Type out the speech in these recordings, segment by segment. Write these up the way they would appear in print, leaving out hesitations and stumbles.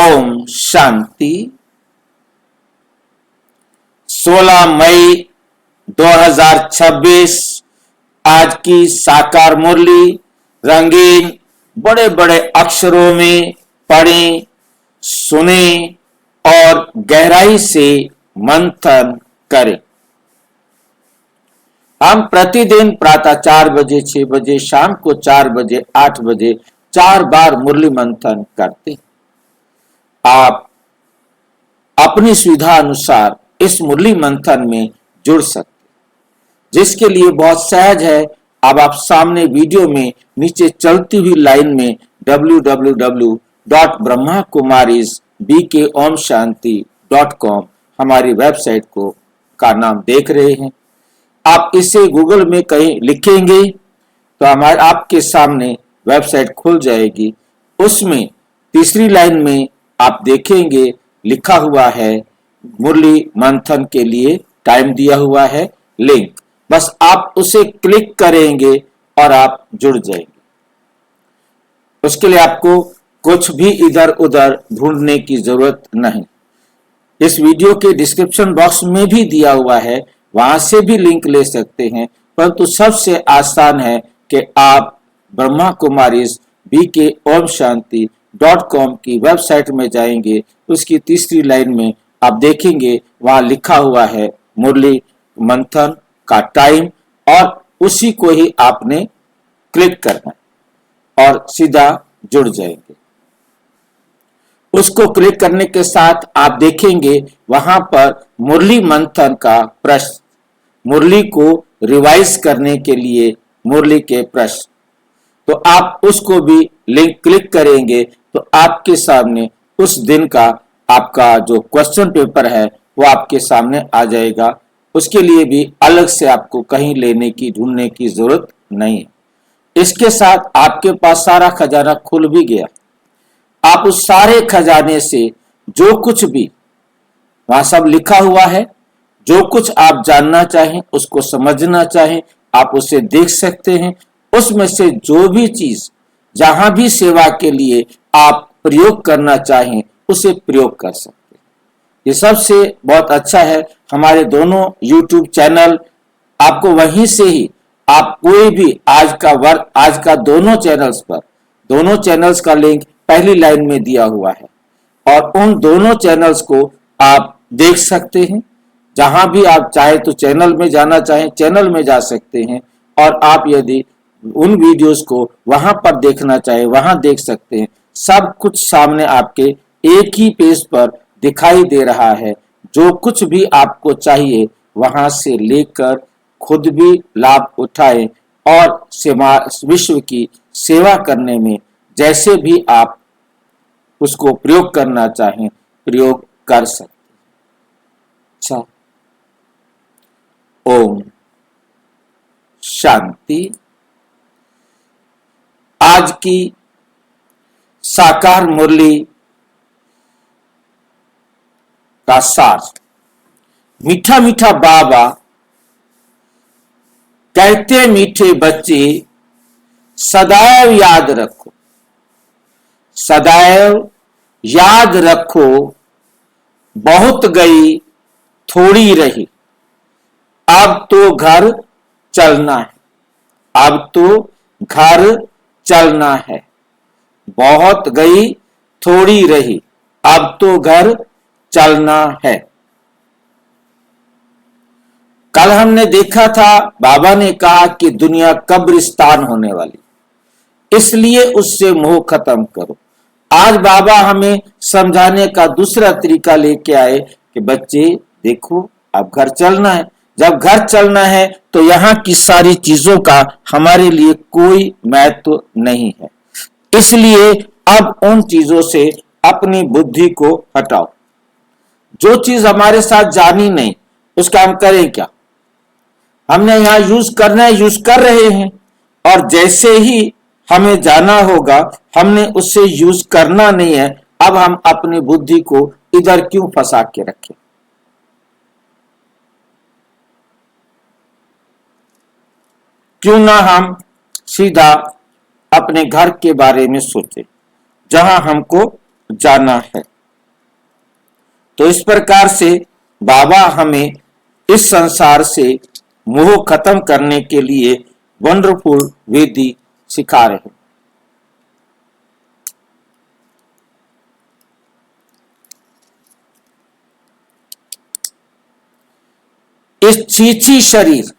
ओम शांति। 16 मई 2026 आज की साकार मुरली रंगीन बड़े बड़े अक्षरों में पढ़ें, सुने और गहराई से मंथन करें। हम प्रतिदिन प्रातः 4 बजे, 6 बजे, शाम को 4 बजे, 8 बजे 4 बार मुरली मंथन करते हैं। आप अपनी सुविधा अनुसार इस मुरली मंथन में जुड़ सकते, जिसके लिए बहुत सहज है। अब आप सामने वीडियो में नीचे चलती हुई लाइन में www.brahmakumarisbkomshanti.com हमारी वेबसाइट का नाम देख रहे हैं। आप इसे गूगल में कहीं लिखेंगे तो आपके सामने वेबसाइट खुल जाएगी। उसमें तीसरी लाइन में आप देखेंगे लिखा हुआ है मुरली मंथन के लिए टाइम दिया हुआ है, लिंक। बस आप उसे क्लिक करेंगे और आप जुड़ जाएंगे। उसके लिए आपको कुछ भी इधर उधर ढूंढने की जरूरत नहीं। इस वीडियो के डिस्क्रिप्शन बॉक्स में भी दिया हुआ है, वहां से भी लिंक ले सकते हैं। परंतु सबसे आसान है कि आप ब्रह्मा कुमारीज BKOmShanti.com की वेबसाइट में जाएंगे। उसकी तीसरी लाइन में आप देखेंगे वहां लिखा हुआ है मुरली मंथन का टाइम, और उसी को ही आपने क्लिक करना है और सीधा जुड़ जाएंगे। उसको क्लिक करने के साथ आप देखेंगे वहां पर मुरली मंथन का प्रश्न, मुरली को रिवाइज करने के लिए मुरली के प्रश्न, तो आप उसको भी लिंक क्लिक करेंगे तो आपके सामने उस दिन का आपका जो क्वेश्चन पेपर है वो आपके सामने आ जाएगा। उसके लिए भी अलग से आपको कहीं लेने की ढूंढने की जरूरत नहीं है। इसके साथ आपके पास सारा खजाना खुल भी गया। आप उस सारे खजाने से जो कुछ भी वहां सब लिखा हुआ है, जो कुछ आप जानना चाहें, उसको समझना चाहें, आप उसे देख सकते हैं। उसमें से जो भी चीज जहां भी सेवा के लिए आप प्रयोग करना चाहें उसे प्रयोग कर सकते हैं। ये सबसे बहुत अच्छा है। हमारे दोनों YouTube चैनल आपको वहीं से ही आप कोई भी आज का दोनों चैनल्स का लिंक पहली लाइन में दिया हुआ है, और उन दोनों चैनल्स को आप देख सकते हैं। जहां भी आप चाहे तो चैनल में जाना चाहें चैनल में जा सकते हैं, और आप यदि उन वीडियोस को वहां पर देखना चाहे वहां देख सकते हैं। सब कुछ सामने आपके एक ही पेज पर दिखाई दे रहा है। जो कुछ भी आपको चाहिए वहां से लेकर खुद भी लाभ उठाएं और विश्व की सेवा करने में जैसे भी आप उसको प्रयोग करना चाहें प्रयोग कर सकते। अच्छा, ओम शांति। आज की साकार मुरली का सार, मीठा मीठा बाबा कहते मीठे बच्चे सदैव याद रखो, सदैव याद रखो, बहुत गई थोड़ी रही, अब तो घर चलना है, अब तो घर चलना है। बहुत गई थोड़ी रही, अब तो घर चलना है। कल हमने देखा था बाबा ने कहा कि दुनिया कब्रिस्तान होने वाली, इसलिए उससे मोह खत्म करो। आज बाबा हमें समझाने का दूसरा तरीका लेके आए कि बच्चे देखो अब घर चलना है। जब घर चलना है तो यहाँ की सारी चीजों का हमारे लिए कोई महत्व नहीं है, इसलिए अब उन चीजों से अपनी बुद्धि को हटाओ। जो चीज हमारे साथ जानी नहीं उसका हम करें क्या? हमने यहाँ यूज करना है, यूज कर रहे हैं, और जैसे ही हमें जाना होगा हमने उससे यूज करना नहीं है। अब हम अपनी बुद्धि को इधर क्यों फंसा के रखें? क्यों ना हम सीधा अपने घर के बारे में सोचें जहां हमको जाना है। तो इस प्रकार से बाबा हमें इस संसार से मोह खत्म करने के लिए वंडरफुल विधि सिखा रहे हैं। इस चीची शरीर,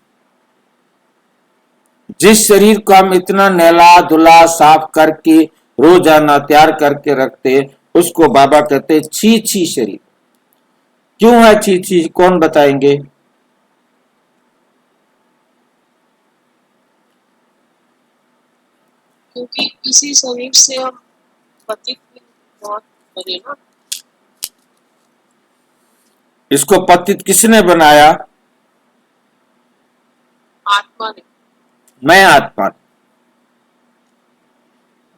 जिस शरीर को हम इतना नहला धुला साफ करके रोजाना तैयार करके रखते हैं, उसको बाबा कहते हैं चीची शरीर। क्यों है चीची, कौन बताएंगे? क्योंकि इसी शरीर से हम पतित बहुत बने ना। इसको पतित किसने बनाया? आत्मा ने। मैं आत्मा,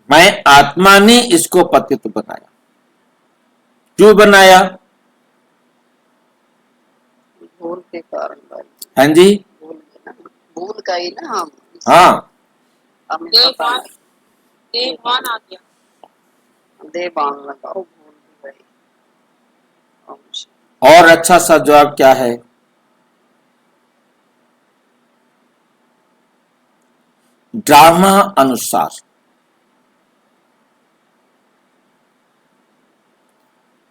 मैं आत्मा ने इसको पतित बनाया। क्यों बनाया? भूल के कारण भाई। हाँ जी, भूल का ही ना हम। हाँ, हमें पता नहीं। देवान आ गया। देवान लगाओ, भूल भी गई। और अच्छा सा जवाब क्या है? ड्रामा अनुसार।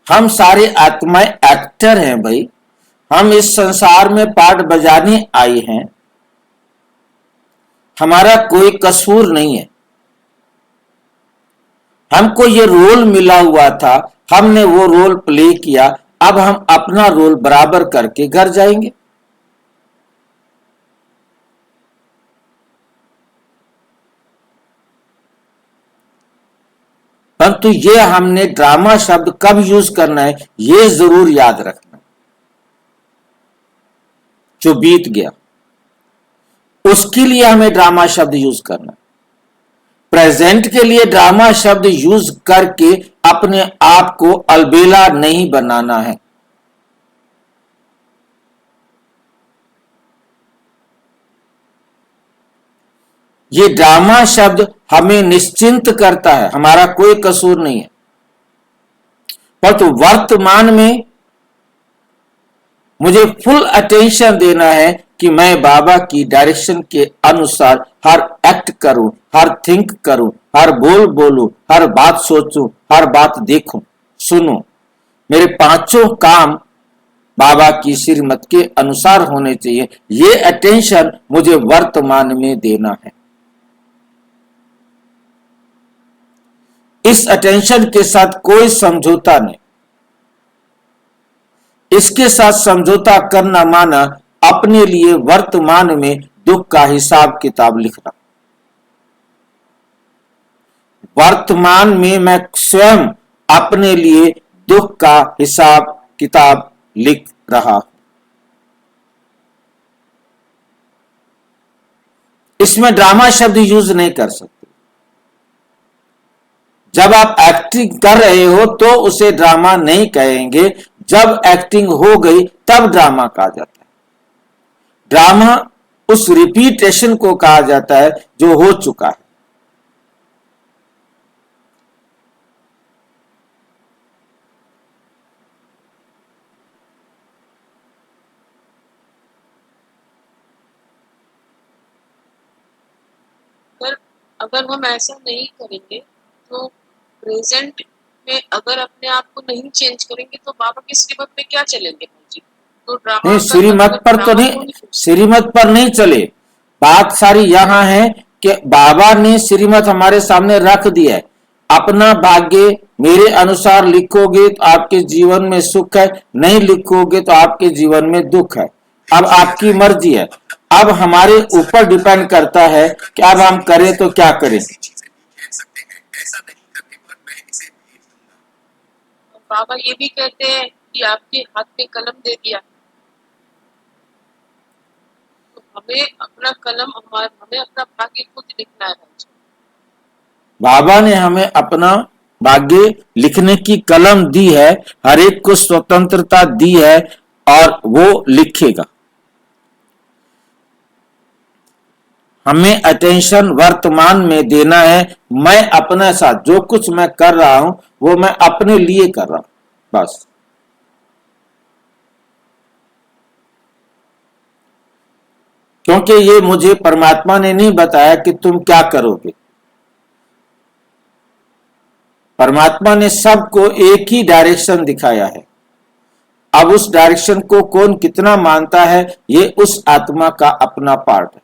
हम सारे आत्माएं एक्टर हैं भाई। हम इस संसार में पार्ट बजाने आए हैं। हमारा कोई कसूर नहीं है। हमको ये रोल मिला हुआ था, हमने वो रोल प्ले किया। अब हम अपना रोल बराबर करके घर जाएंगे। परंतु ये हमने ड्रामा शब्द कब यूज करना है, ये जरूर याद रखना। जो बीत गया उसके लिए हमें ड्रामा शब्द यूज करना है। प्रेजेंट के लिए ड्रामा शब्द यूज करके अपने आप को अलबेला नहीं बनाना है। ये ड्रामा शब्द हमें निश्चिंत करता है, हमारा कोई कसूर नहीं है। परंतु वर्तमान में मुझे फुल अटेंशन देना है कि मैं बाबा की डायरेक्शन के अनुसार हर एक्ट करूं, हर थिंक करूं, हर बोल बोलूं, हर बात सोचूं, हर बात देखूं, सुनूं। मेरे पांचों काम बाबा की श्रीमत के अनुसार होने चाहिए। ये अटेंशन मुझे वर्तमान में देना है। इस अटेंशन के साथ कोई समझौता नहीं। इसके साथ समझौता करना माना अपने लिए वर्तमान में दुख का हिसाब किताब लिखना। वर्तमान में मैं स्वयं अपने लिए दुख का हिसाब किताब लिख रहा हूं। इसमें ड्रामा शब्द यूज नहीं कर सकते। जब आप एक्टिंग कर रहे हो तो उसे ड्रामा नहीं कहेंगे। जब एक्टिंग हो गई तब ड्रामा कहा जाता है। ड्रामा उस रिपीटेशन को कहा जाता है जो हो चुका है। अगर हम ऐसा नहीं करेंगे तो प्रेजेंट में अगर अपने आप को नहीं चेंज करेंगे तो बाबा की श्रीमत में क्या चलेंगे जी? तो ड्रामा नहीं, श्रीमत पर तो नहीं, श्रीमत पर नहीं चले। बात सारी यहां है कि बाबा ने श्रीमत हमारे सामने रख दिया है। अपना भाग्य मेरे अनुसार लिखोगे तो आपके जीवन में सुख है, नहीं लिखोगे तो आपके जीवन में दुख है। अब आपकी मर्जी है। अब हमारे ऊपर डिपेंड करता है कि अब हम करें तो क्या करें। बाबा ये भी कहते हैं कि आपके हाथ में कलम दे दिया तो हमें अपना कलम हमें अपना भाग्य खुद लिखना है। बाबा ने हमें अपना भाग्य लिखने की कलम दी है, हर एक को स्वतंत्रता दी है और वो लिखेगा। हमें अटेंशन वर्तमान में देना है। मैं अपने साथ जो कुछ मैं कर रहा हूं वो मैं अपने लिए कर रहा हूं, बस। क्योंकि ये मुझे परमात्मा ने नहीं बताया कि तुम क्या करोगे। परमात्मा ने सबको एक ही डायरेक्शन दिखाया है। अब उस डायरेक्शन को कौन कितना मानता है, ये उस आत्मा का अपना पार्ट है।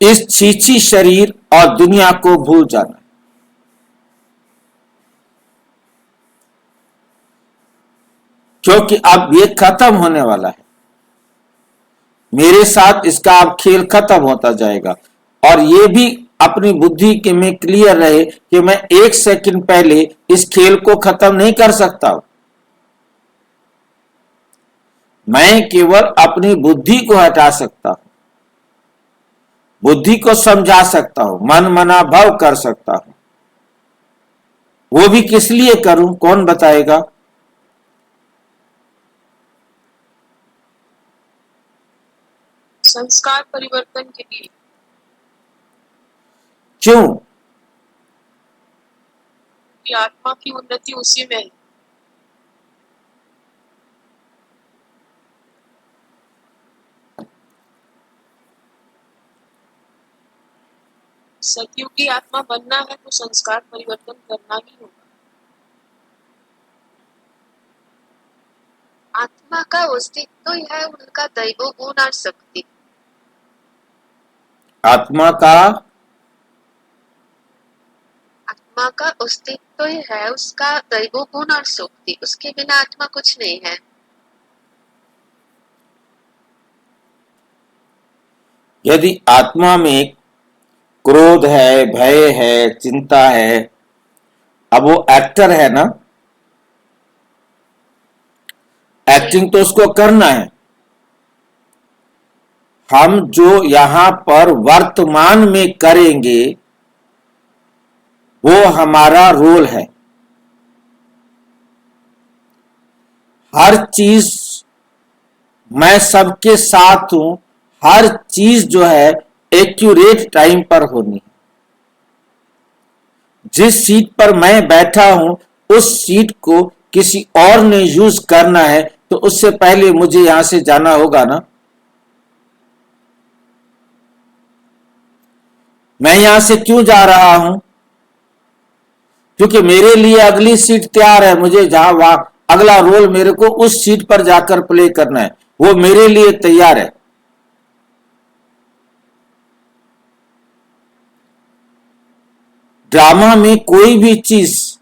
इस छीछी शरीर और दुनिया को भूल जाना, क्योंकि अब ये खत्म होने वाला है। मेरे साथ इसका अब खेल खत्म होता जाएगा। और ये भी अपनी बुद्धि के में क्लियर रहे कि मैं 1 सेकंड पहले इस खेल को खत्म नहीं कर सकता हूं। मैं केवल अपनी बुद्धि को हटा सकता हूं, बुद्धि को समझा सकता हूं, मन मना भाव कर सकता हूं। वो भी किस लिए करूं, कौन बताएगा? संस्कार परिवर्तन के लिए। क्यों? कि आत्मा की उन्नति उसी में है। सतयुगी आत्मा बनना है तो संस्कार परिवर्तन करना ही होगा। आत्मा का अस्तित्व है उनका दैव गुण और शक्ति। आत्मा का अस्तित्व है उसका दैव गुण और शक्ति, उसके बिना आत्मा कुछ नहीं है। यदि आत्मा में क्रोध है, भय है, चिंता है, अब वो एक्टर है ना, एक्टिंग तो उसको करना है। हम जो यहां पर वर्तमान में करेंगे वो हमारा रोल है। हर चीज मैं सबके साथ हूं, हर चीज जो है एक्यूरेट टाइम पर होनी है। जिस सीट पर मैं बैठा हूं उस सीट को किसी और ने यूज करना है तो उससे पहले मुझे यहां से जाना होगा ना। मैं यहां से क्यों जा रहा हूं? क्योंकि मेरे लिए अगली सीट तैयार है। मुझे जहां वहां अगला रोल मेरे को उस सीट पर जाकर प्ले करना है, वो मेरे लिए तैयार है। ड्रामा में कोई भी चीज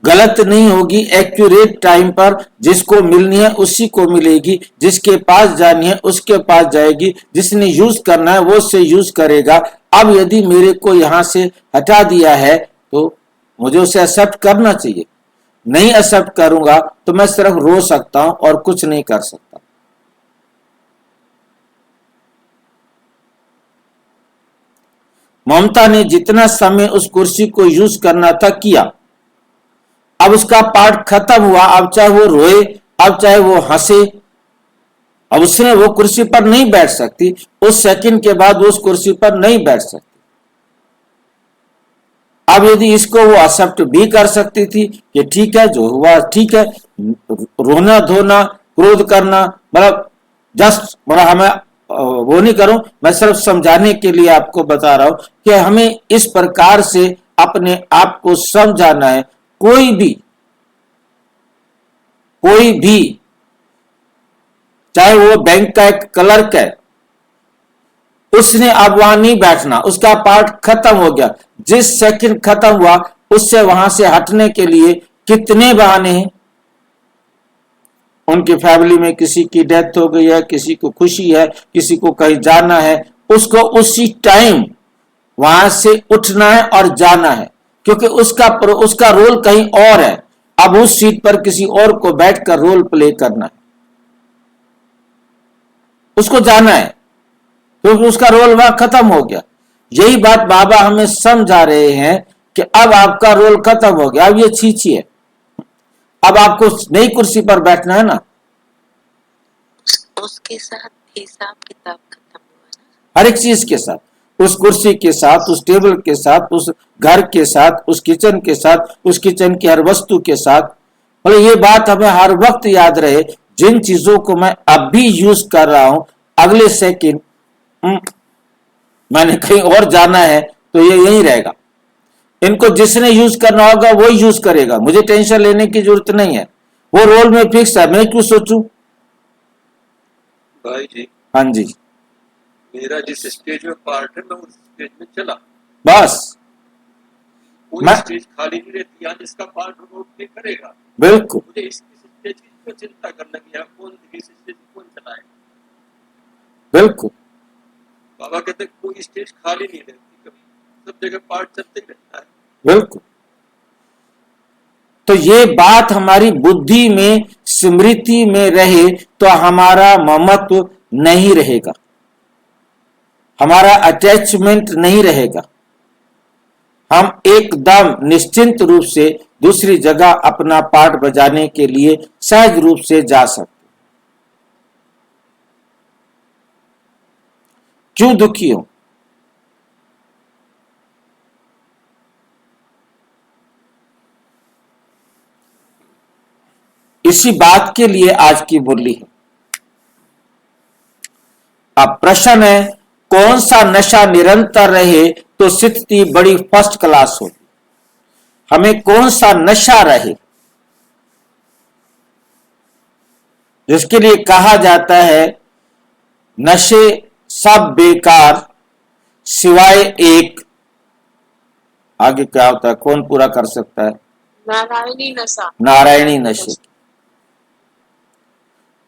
गलत नहीं होगी। एक्यूरेट टाइम पर जिसको मिलनी है उसी को मिलेगी, जिसके पास जानी है उसके पास जाएगी, जिसने यूज करना है वो उससे यूज करेगा। अब यदि मेरे को यहां से हटा दिया है तो मुझे उसे एक्सेप्ट करना चाहिए। नहीं एक्सेप्ट करूंगा तो मैं सिर्फ रो सकता हूं और कुछ नहीं कर सकता। ममता ने जितना समय उस कुर्सी को यूज करना था किया। अब उसका पार्ट खत्म हुआ। अब चाहे वो रोए, अब चाहे वो हंसे, अब उसने वो कुर्सी पर नहीं बैठ सकती। उस सेकंड के बाद वो उस कुर्सी पर नहीं बैठ सकती। अब यदि इसको वो एक्सेप्ट भी कर सकती थी कि ठीक है जो हुआ ठीक है, रोना धोना क्रोध करना, मतलब जस्ट मतलब हमें वो नहीं करूं, मैं सिर्फ समझाने के लिए आपको बता रहा हूं कि हमें इस प्रकार से अपने आप को समझाना है। कोई भी चाहे वो बैंक का एक क्लर्क है, उसने अब वहां नहीं बैठना, उसका पार्ट खत्म हो गया। जिस सेकंड खत्म हुआ उससे वहां से हटने के लिए कितने बहाने हैं। उनकी फैमिली में किसी की डेथ हो गई है, किसी को खुशी है, किसी को कहीं जाना है, उसको उसी टाइम वहां से उठना है और जाना है, क्योंकि उसका रोल कहीं और है। अब उस सीट पर किसी और को बैठकर रोल प्ले करना है, उसको जाना है, क्योंकि उसका रोल वहां खत्म हो गया। यही बात बाबा हमें समझा रहे हैं कि अब आपका रोल खत्म हो गया, अब ये छीछी है, अब आपको नई कुर्सी पर बैठना है ना। उसके साथ हिसाब किताब खत्म हुआ ना। हर एक चीज के साथ, उस कुर्सी के साथ, उस टेबल के साथ, उस घर के साथ, उस किचन के साथ, उस किचन की हर वस्तु के साथ। और ये बात हमें हर वक्त याद रहे, जिन चीजों को मैं अब भी यूज कर रहा हूं, अगले सेकंड मैंने कहीं और जाना है तो ये यही रहेगा। इनको जिसने यूज करना होगा वो यूज करेगा, मुझे टेंशन लेने की जरूरत नहीं है, वो रोल में फिक्स है, मैं क्यों सोचूं। भाई जी, हाँ जी, मेरा जिस स्टेज में पार्ट है मैं उस स्टेज में चला, बस कोई मैं स्टेज खाली नहीं रहती, यहाँ जिसका पार्ट होगा वो प्ले करेगा। बिल्कुल मुझे इस स्टेज की क्यों चिंता करना कि यहाँ कौन इस स्टेज को कौन चलाए। बिल्कुल बाबा कहते हैं कोई स्टेज खाली नहीं रहती, कभी सब जगह पार्ट चलते ही रहता है। बिल्कुल। तो ये बात हमारी बुद्धि में, स्मृति में रहे तो हमारा ममत्व नहीं रहेगा, हमारा अटैचमेंट नहीं रहेगा, हम एकदम निश्चिंत रूप से दूसरी जगह अपना पार्ट बजाने के लिए सहज रूप से जा सकते। क्यों दुखी हो? इसी बात के लिए आज की मुरली है। अब प्रश्न है, कौन सा नशा निरंतर रहे तो स्थिति बड़ी फर्स्ट क्लास होगी। हमें कौन सा नशा रहे जिसके लिए कहा जाता है नशे सब बेकार सिवाय एक, आगे क्या होता है, कौन पूरा कर सकता है? नारायणी नशा। नारायणी नशे।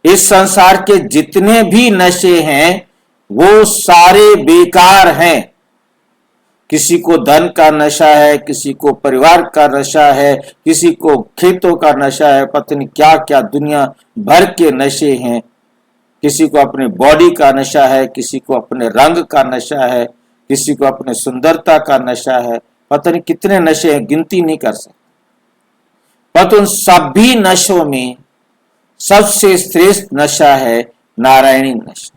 इस संसार के जितने भी नशे हैं वो सारे बेकार हैं। किसी को धन का नशा है, किसी को परिवार का नशा है, किसी को खेतों का नशा है, पता नहीं क्या क्या दुनिया भर के नशे हैं। किसी को अपने बॉडी का नशा है, किसी को अपने रंग का नशा है, किसी को अपने सुंदरता का नशा है, पता नहीं कितने नशे हैं, गिनती नहीं कर सकते। पर उन सभी नशों में सबसे श्रेष्ठ नशा है नारायणी नशा।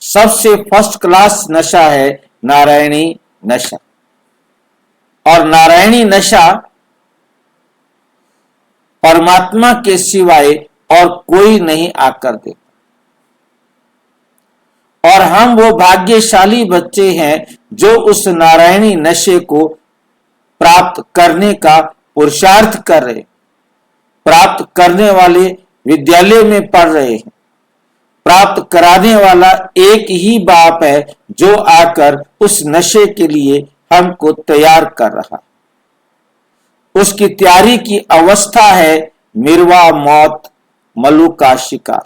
सबसे फर्स्ट क्लास नशा है नारायणी नशा। और नारायणी नशा परमात्मा के सिवाय और कोई नहीं आकर देता। और हम वो भाग्यशाली बच्चे हैं जो उस नारायणी नशे को प्राप्त करने का पुरुषार्थ कर रहे, प्राप्त करने वाले विद्यालय में पढ़ रहे हैं। प्राप्त कराने वाला एक ही बाप है जो आकर उस नशे के लिए हमको तैयार कर रहा है। उसकी तैयारी की अवस्था है मिर्वा मौत मलू का शिकार।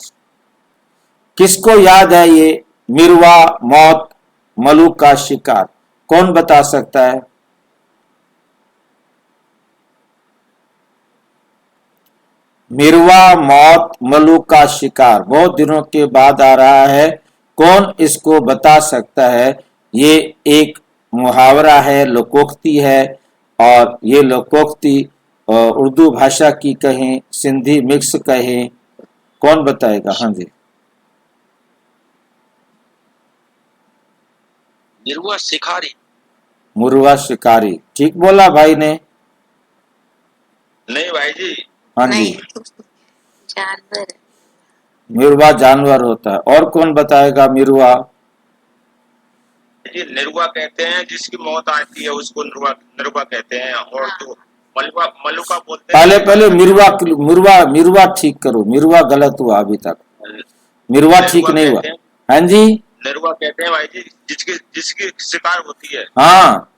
किसको याद है ये मिर्वा मौत मलू का शिकार? कौन बता सकता है? मिर्वा मौत मलू का शिकार बहुत दिनों के बाद आ रहा है। कौन इसको बता सकता है? ये एक मुहावरा है, लोकोक्ति है। और ये लोकोक्ति उर्दू भाषा की कहें, सिंधी मिक्स कहें, कौन बताएगा? हाँ जी, निरुआ शिकारी। मुर्वा शिकारी, ठीक बोला भाई ने। नहीं भाई जी, हाँ जी, नहीं जानवर है। मिर्वा जानवर होता है। और कौन बताएगा? मिर्वा जी निरुआ कहते हैं जिसकी मौत आती है उसको निरुआ निरुआ कहते हैं। और जो मलुआ मलुका बोलते हैं। पहले मिर्वा ठीक करो। मिर्वा गलत हुआ अभी तक, मिर्वा ठीक नहीं हुआ। हाँ जी, निरुआ कहते हैं भाई जी जिसकी शिकार होती है। हाँ,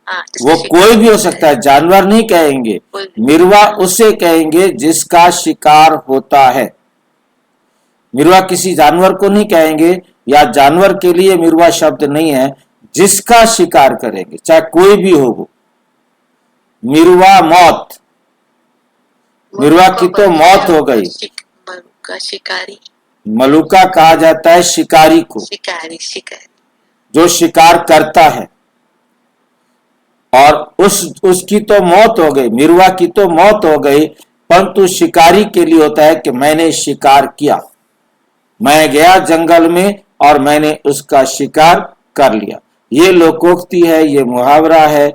हाँ, वो इससे कोई भी हो सकता है, जानवर नहीं कहेंगे। कोई भी। मिर्वा उसे कहेंगे जिसका शिकार होता है। मिर्वा किसी जानवर को नहीं कहेंगे, या जानवर के लिए मिर्वा शब्द नहीं है, जिसका शिकार करेंगे, चाहे कोई भी हो वो। मिर्वा मौत, मिर्वा की तो मौत हो गई। मलुका शिकारी। मलुका कहा जाता है शिकारी को, शिकारी शिकारी जो शिकार करता है। और उसकी तो मौत हो गई, मिर्वा की तो मौत हो गई, परंतु शिकारी के लिए होता है कि मैंने शिकार किया। मैं गया जंगल में और मैंने उसका शिकार कर लिया। ये लोकोक्ति है, ये मुहावरा है,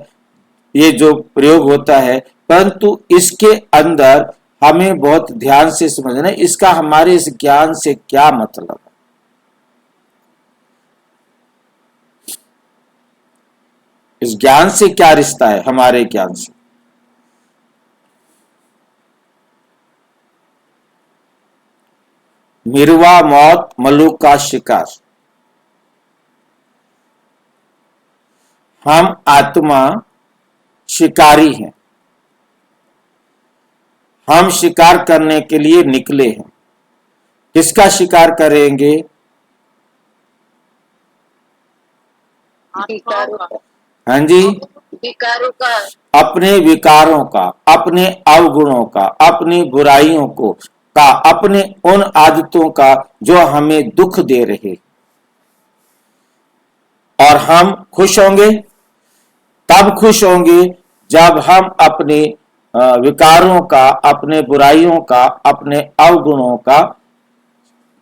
ये जो प्रयोग होता है, परंतु इसके अंदर हमें बहुत ध्यान से समझना है इसका हमारे इस ज्ञान से क्या मतलब है। इस ज्ञान से क्या रिश्ता है हमारे ज्ञान से। मिरवा मौत, मलुक का शिकार। हम आत्मा शिकारी हैं, हम शिकार करने के लिए निकले हैं। किसका शिकार करेंगे? आत्माओं का। हाँ जी, विकारों का, अपने विकारों का, अपने अवगुणों का, अपनी बुराइयों को का, अपने उन आदतों का जो हमें दुख दे रहे। और हम खुश होंगे, तब खुश होंगे जब हम अपने विकारों का, अपने बुराइयों का, अपने अवगुणों का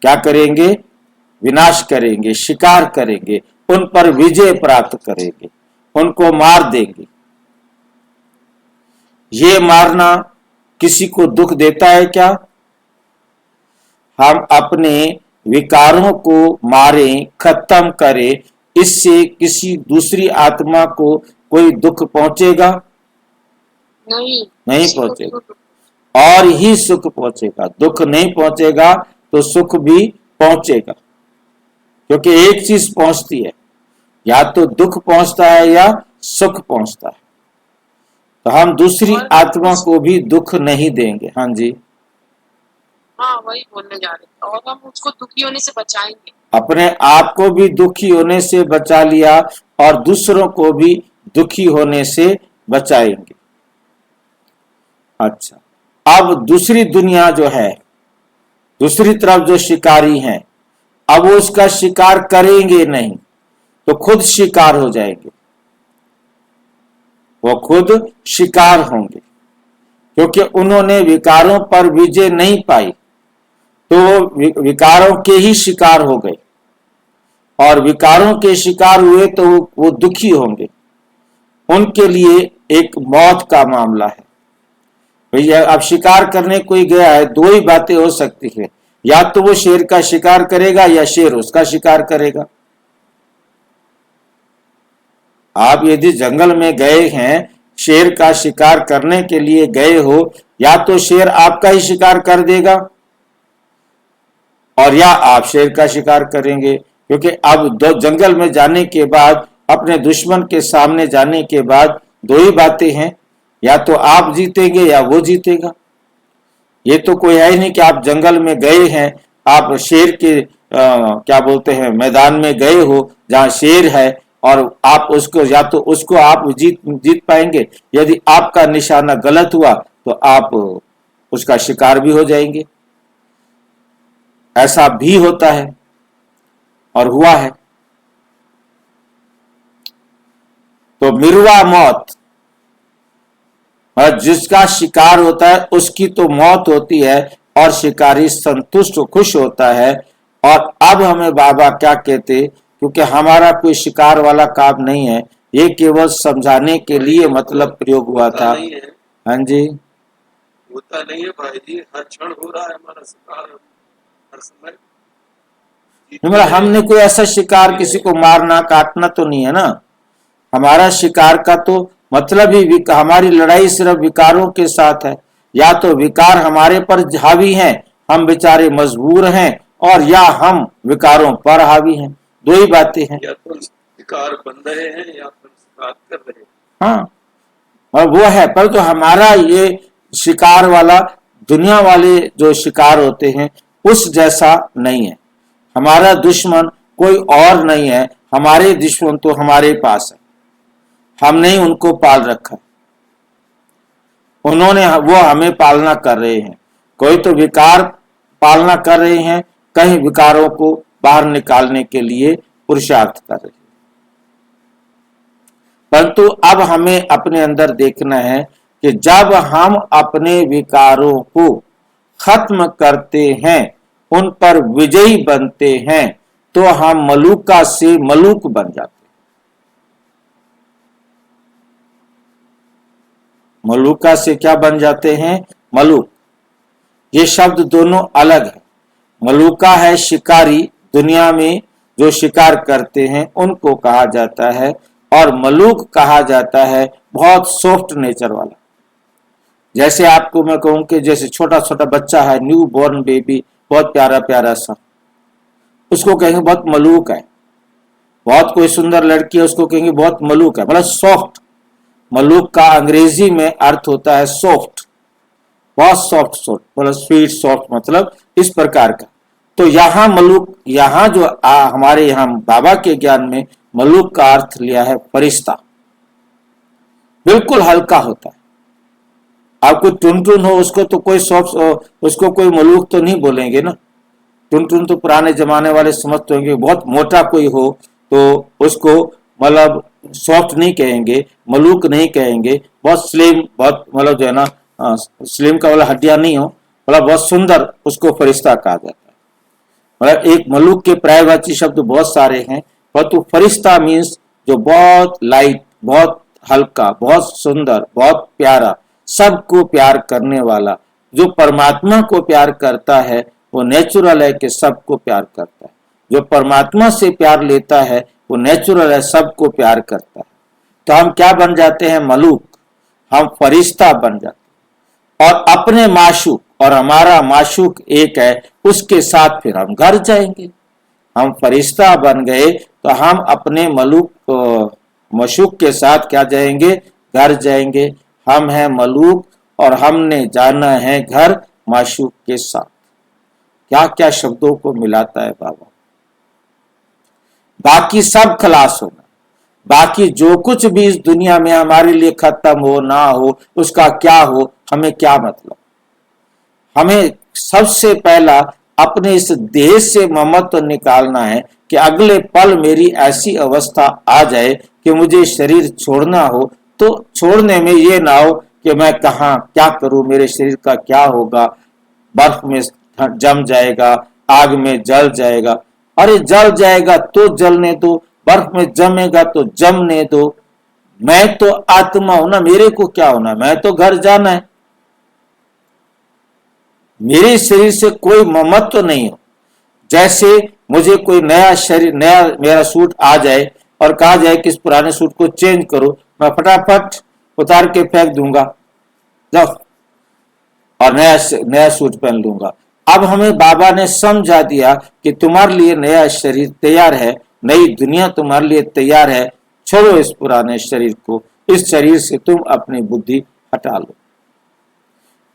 क्या करेंगे? विनाश करेंगे, शिकार करेंगे, उन पर विजय प्राप्त करेंगे, उनको मार देंगे। ये मारना किसी को दुख देता है क्या? हम अपने विकारों को मारें, खत्म करें, इससे किसी दूसरी आत्मा को कोई दुख पहुंचेगा? नहीं पहुंचेगा। और ही सुख पहुंचेगा, दुख नहीं पहुंचेगा तो सुख भी पहुंचेगा। क्योंकि एक चीज पहुंचती है, या तो दुख पहुंचता है या सुख पहुंचता है। तो हम दूसरी आत्मा को भी दुख नहीं देंगे। हाँ जी, हाँ वही बोलने जा रहे थे। और हम उसको दुखी होने से बचाएंगे। अपने आप को भी दुखी होने से बचा लिया और दूसरों को भी दुखी होने से बचाएंगे। अच्छा, अब दूसरी दुनिया जो है, दूसरी तरफ जो शिकारी हैं, अब वो उसका शिकार करेंगे नहीं तो खुद शिकार हो जाएंगे, वो खुद शिकार होंगे। क्योंकि उन्होंने विकारों पर विजय नहीं पाई तो विकारों के ही शिकार हो गए, और विकारों के शिकार हुए तो वो दुखी होंगे। उनके लिए एक मौत का मामला है। भैया अब शिकार करने कोई गया है, दो ही बातें हो सकती है, या तो वो शेर का शिकार करेगा या शेर उसका शिकार करेगा। आप यदि जंगल में गए हैं, शेर का शिकार करने के लिए गए हो, या तो शेर आपका ही शिकार कर देगा और या आप शेर का शिकार करेंगे। क्योंकि अब दो जंगल में जाने के बाद, अपने दुश्मन के सामने जाने के बाद दो ही बातें हैं, या तो आप जीतेंगे या वो जीतेगा। ये तो कोई है ही नहीं कि आप जंगल में गए हैं, आप शेर के क्या बोलते हैं मैदान में गए हो जहां शेर है, और आप उसको, या तो उसको आप जीत पाएंगे, यदि आपका निशाना गलत हुआ तो आप उसका शिकार भी हो जाएंगे। ऐसा भी होता है और हुआ है। तो मिरवा मौत, और जिसका शिकार होता है उसकी तो मौत होती है और शिकारी संतुष्ट खुश होता है। और अब हमें बाबा क्या कहते, क्योंकि हमारा कोई शिकार वाला काम नहीं है, ये केवल समझाने के लिए मतलब प्रयोग हुआ था। हाँ जी, होता नहीं है भाई जी, हर क्षण हो रहा है हमारा शिकार, हर समय। मतलब हमने कोई ऐसा शिकार किसी को मारना काटना तो नहीं है ना। हमारा शिकार का तो मतलब ही हमारी लड़ाई सिर्फ विकारों के साथ है। या तो विकार हमारे पर हावी हैं, हम बेचारे मजबूर हैं, और या हम विकारों पर हावी हैं। दो ही बातें हैं। या तो शिकार बन रहे हैं या फिर शिकार कर रहे हैं। हाँ, और वो है, पर तो हमारा ये शिकार वाला, दुनिया वाले जो शिकार होते हैं उस जैसा नहीं है। हमारा दुश्मन कोई और नहीं है, हमारे दुश्मन तो हमारे पास है, हमने ही उनको पाल रखा है, उन्होंने, वो हमें पालना कर रहे हैं। कोई तो विकार पालना कर रहे हैं, कहीं विकारों को बाहर निकालने के लिए पुरुषार्थ कर रहे हैं। परंतु अब हमें अपने अंदर देखना है कि जब हम अपने विकारों को खत्म करते हैं उन पर विजयी बनते हैं तो हम मलूका से मलूक बन जाते हैं। मलूका से क्या बन जाते हैं? मलूक। ये शब्द दोनों अलग है। मलूका है शिकारी, दुनिया में जो शिकार करते हैं उनको कहा जाता है, और मलूक कहा जाता है बहुत सॉफ्ट नेचर वाला। जैसे आपको मैं कहूं कि जैसे छोटा छोटा बच्चा है, न्यू बॉर्न बेबी, बहुत प्यारा प्यारा सा, उसको कहेंगे बहुत मलूक है। बहुत कोई सुंदर लड़की है, उसको कहेंगे बहुत मलूक है, मतलब सॉफ्ट। मलूक का अंग्रेजी में अर्थ होता है सॉफ्ट, बहुत सॉफ्ट सॉफ्ट, मतलब स्वीट सॉफ्ट, मतलब इस प्रकार का। तो यहाँ मलूक, यहाँ जो हमारे यहाँ बाबा के ज्ञान में मलूक का अर्थ लिया है फरिश्ता। बिल्कुल हल्का होता है। आपको टुनटुन हो उसको तो कोई सॉफ्ट, उसको कोई मलूक तो नहीं बोलेंगे ना। टुनटुन तो पुराने जमाने वाले समझते होंगे। बहुत मोटा कोई हो तो उसको मतलब सॉफ्ट नहीं कहेंगे, मलूक नहीं कहेंगे। बहुत स्लिम, बहुत मतलब जो है ना स्लिम का वाला हड्डियां नहीं हो, मतलब बहुत सुंदर, उसको फरिश्ता कहा जाता है। मतलब एक मलूक के पर्यायवाची शब्द बहुत सारे हैं, परंतु फरिश्ता मीन्स जो बहुत लाइट, बहुत हल्का, बहुत सुंदर, बहुत प्यारा, सबको प्यार करने वाला। जो परमात्मा को प्यार करता है वो नेचुरल है कि सबको प्यार करता है। जो परमात्मा से प्यार लेता है वो नेचुरल है, सबको प्यार करता है। तो हम क्या बन जाते हैं? मलूक। हम फरिश्ता बन जाते हैं, और अपने माशूक, और हमारा माशूक एक है, उसके साथ फिर हम घर जाएंगे। हम फरिश्ता बन गए तो हम अपने मलूक मशूक के साथ क्या जाएंगे? घर जाएंगे। हम हैं मलूक और हमने जाना है घर माशूक के साथ। क्या क्या शब्दों को मिलाता है बाबा। बाकी सब खलास होना, बाकी जो कुछ भी इस दुनिया में हमारे लिए खत्म हो ना हो, उसका क्या हो, हमें क्या मतलब। हमें सबसे पहला अपने इस देह से ममत्व निकालना है कि अगले पल मेरी ऐसी अवस्था आ जाए कि मुझे शरीर छोड़ना हो, तो छोड़ने में ये ना हो कि मैं कहाँ क्या करूं, मेरे शरीर का क्या होगा, बर्फ में जम जाएगा, आग में जल जाएगा। अरे जल जाएगा तो जलने दो, बर्फ में जमेगा तो जमने दो। मैं तो आत्मा हूं ना, मेरे को क्या होना, मैं तो घर जाना है। मेरे शरीर से कोई ममत्व नहीं हो। जैसे मुझे कोई नया शरीर, नया मेरा सूट आ जाए और कहा जाए कि इस पुराने सूट को चेंज करो, मैं फटाफट उतार के फेंक दूंगा, जाओ, और नया सूट पहन लूंगा। अब हमें बाबा ने समझा दिया कि तुम्हारे लिए नया शरीर तैयार है, नई दुनिया तुम्हारे लिए तैयार है। छोड़ो इस पुराने शरीर को, इस शरीर से तुम अपनी बुद्धि हटा लो।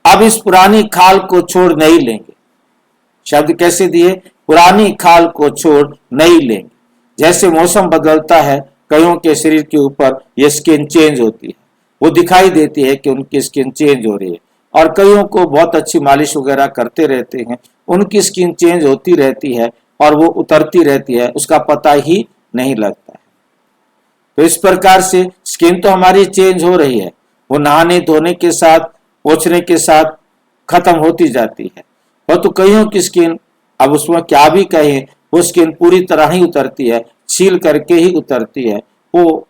अब इस पुरानी खाल को छोड़ नहीं लेंगे। शब्द कैसे दिए? पुरानी खाल को छोड़ नहीं लेंगे। जैसे मौसम बदलता है, कईयों के शरीर के ऊपर ये स्किन चेंज होती है, वो दिखाई देती है कि उनकी स्किन चेंज हो रही है। और कईयों को बहुत अच्छी मालिश वगैरह करते रहते हैं, उनकी स्किन चेंज होती रहती है और वो उतरती रहती है, उसका पता ही नहीं लगता है। तो इस प्रकार से स्किन तो हमारी चेंज हो रही है, वो नहाने धोने के साथ, पोछने के साथ खत्म होती जाती है। और तो कईयों की स्किन, अब उसमें क्या भी कहें, वो स्किन पूरी तरह ही उतरती है, छील करके ही उतरती है। वो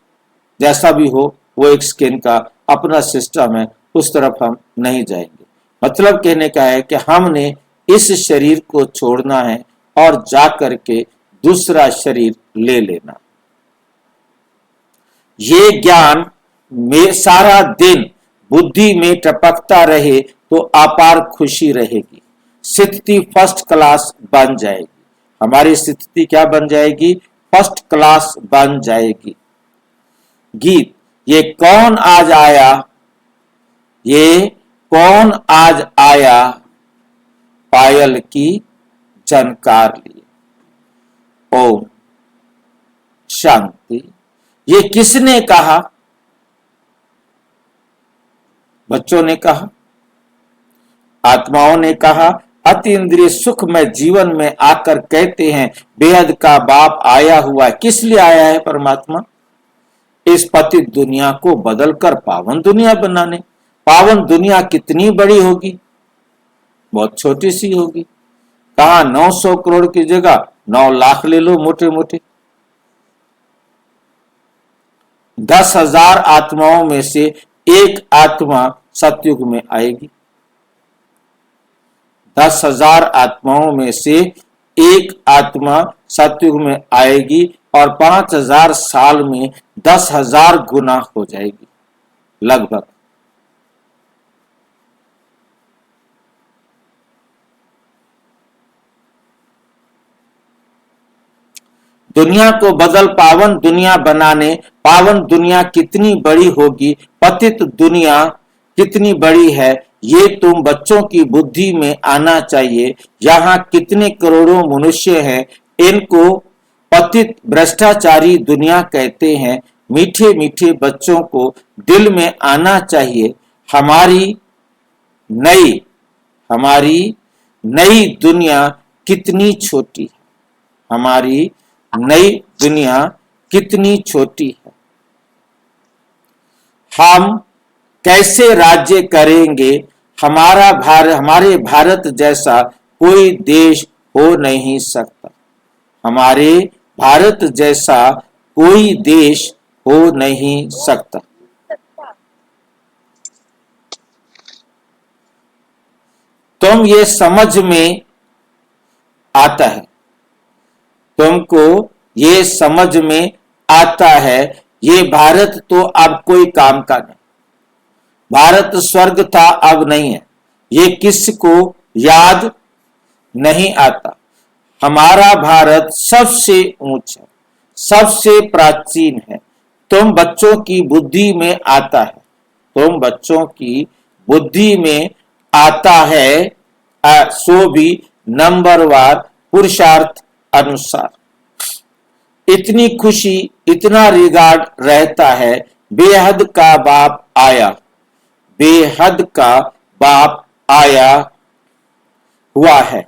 जैसा भी हो, वो एक स्किन का अपना सिस्टम है, उस तरफ हम नहीं जाएंगे। मतलब कहने का है कि हमने इस शरीर को छोड़ना है और जा करके दूसरा शरीर ले लेना। ये ज्ञान में सारा दिन बुद्धि में टपकता रहे तो अपार खुशी रहेगी। स्थिति फर्स्ट क्लास बन जाएगी। हमारी स्थिति क्या बन जाएगी? फर्स्ट क्लास बन जाएगी। गीत, ये कौन आज आया, ये कौन आज आया, पायल की झनकार लिए। ओम शांति। ये किसने कहा? बच्चों ने कहा, आत्माओं ने कहा। अति इंद्रिय सुख में जीवन में आकर कहते हैं बेहद का बाप आया हुआ है। किस लिए आया है परमात्मा? इस पतित दुनिया को बदलकर पावन दुनिया बनाने। पावन दुनिया कितनी बड़ी होगी? बहुत छोटी सी होगी। कहा 900 करोड़ की जगह 9 लाख ले लो मोटे मोटे। 10,000 आत्माओं में से एक आत्मा सतयुग में आएगी। 10,000 आत्माओं में से एक आत्मा सतयुग में आएगी और 5,000 साल में 10,000 गुना हो जाएगी लगभग। दुनिया को बदल पावन दुनिया बनाने, पावन दुनिया कितनी बड़ी होगी, पतित दुनिया कितनी बड़ी है, ये तुम बच्चों की बुद्धि में आना चाहिए। यहाँ कितने करोड़ों मनुष्य हैं, इनको पतित भ्रष्टाचारी दुनिया कहते हैं। मीठे मीठे बच्चों को दिल में आना चाहिए, हमारी नई दुनिया कितनी छोटी है, हमारी नई दुनिया कितनी छोटी है। हम कैसे राज्य करेंगे, हमारे भारत जैसा कोई देश हो नहीं सकता, हमारे भारत जैसा कोई देश हो नहीं सकता। तुम ये समझ में आता है, तुमको ये समझ में आता है, ये भारत तो अब कोई काम का नहीं, भारत स्वर्ग था अब नहीं है, ये किसको याद नहीं आता। हमारा भारत सबसे ऊंचा है, सबसे प्राचीन है। तुम बच्चों की बुद्धि में आता है, तुम बच्चों की बुद्धि में आता है, सो भी नंबरवार पुरुषार्थ अनुसार। इतनी खुशी इतना रिगार्ड रहता है, बेहद का बाप आया, बेहद का बाप आया हुआ है।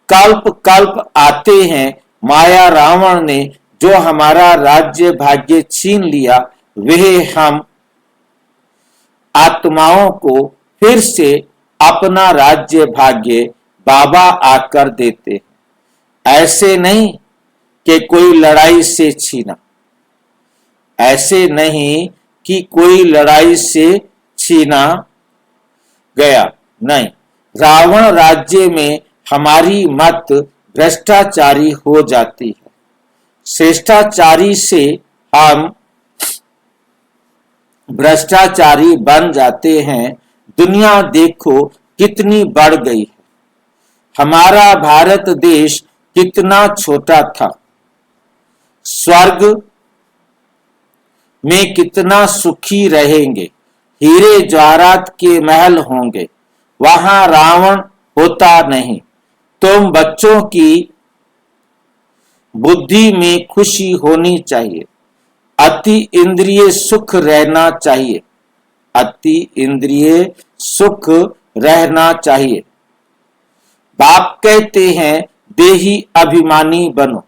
कल्प कल्प आते हैं, माया रावण ने जो हमारा राज्य भाग्य छीन लिया, वह हम आत्माओं को फिर से अपना राज्य भाग्य बाबा आकर देते। ऐसे नहीं कि कोई लड़ाई से छीना, ऐसे नहीं कि कोई लड़ाई से छीना गया, नहीं। रावण राज्य में हमारी मत भ्रष्टाचारी हो जाती है, श्रेष्ठाचारी से हम भ्रष्टाचारी बन जाते हैं। दुनिया देखो कितनी बढ़ गई है, हमारा भारत देश कितना छोटा था, स्वर्ग में कितना सुखी रहेंगे, हीरे जवाहरात के महल होंगे, वहां रावण होता नहीं। तुम बच्चों की बुद्धि में खुशी होनी चाहिए, अति इंद्रिय सुख रहना चाहिए, अति इंद्रिय सुख रहना चाहिए। बाप कहते हैं देही अभिमानी बनो।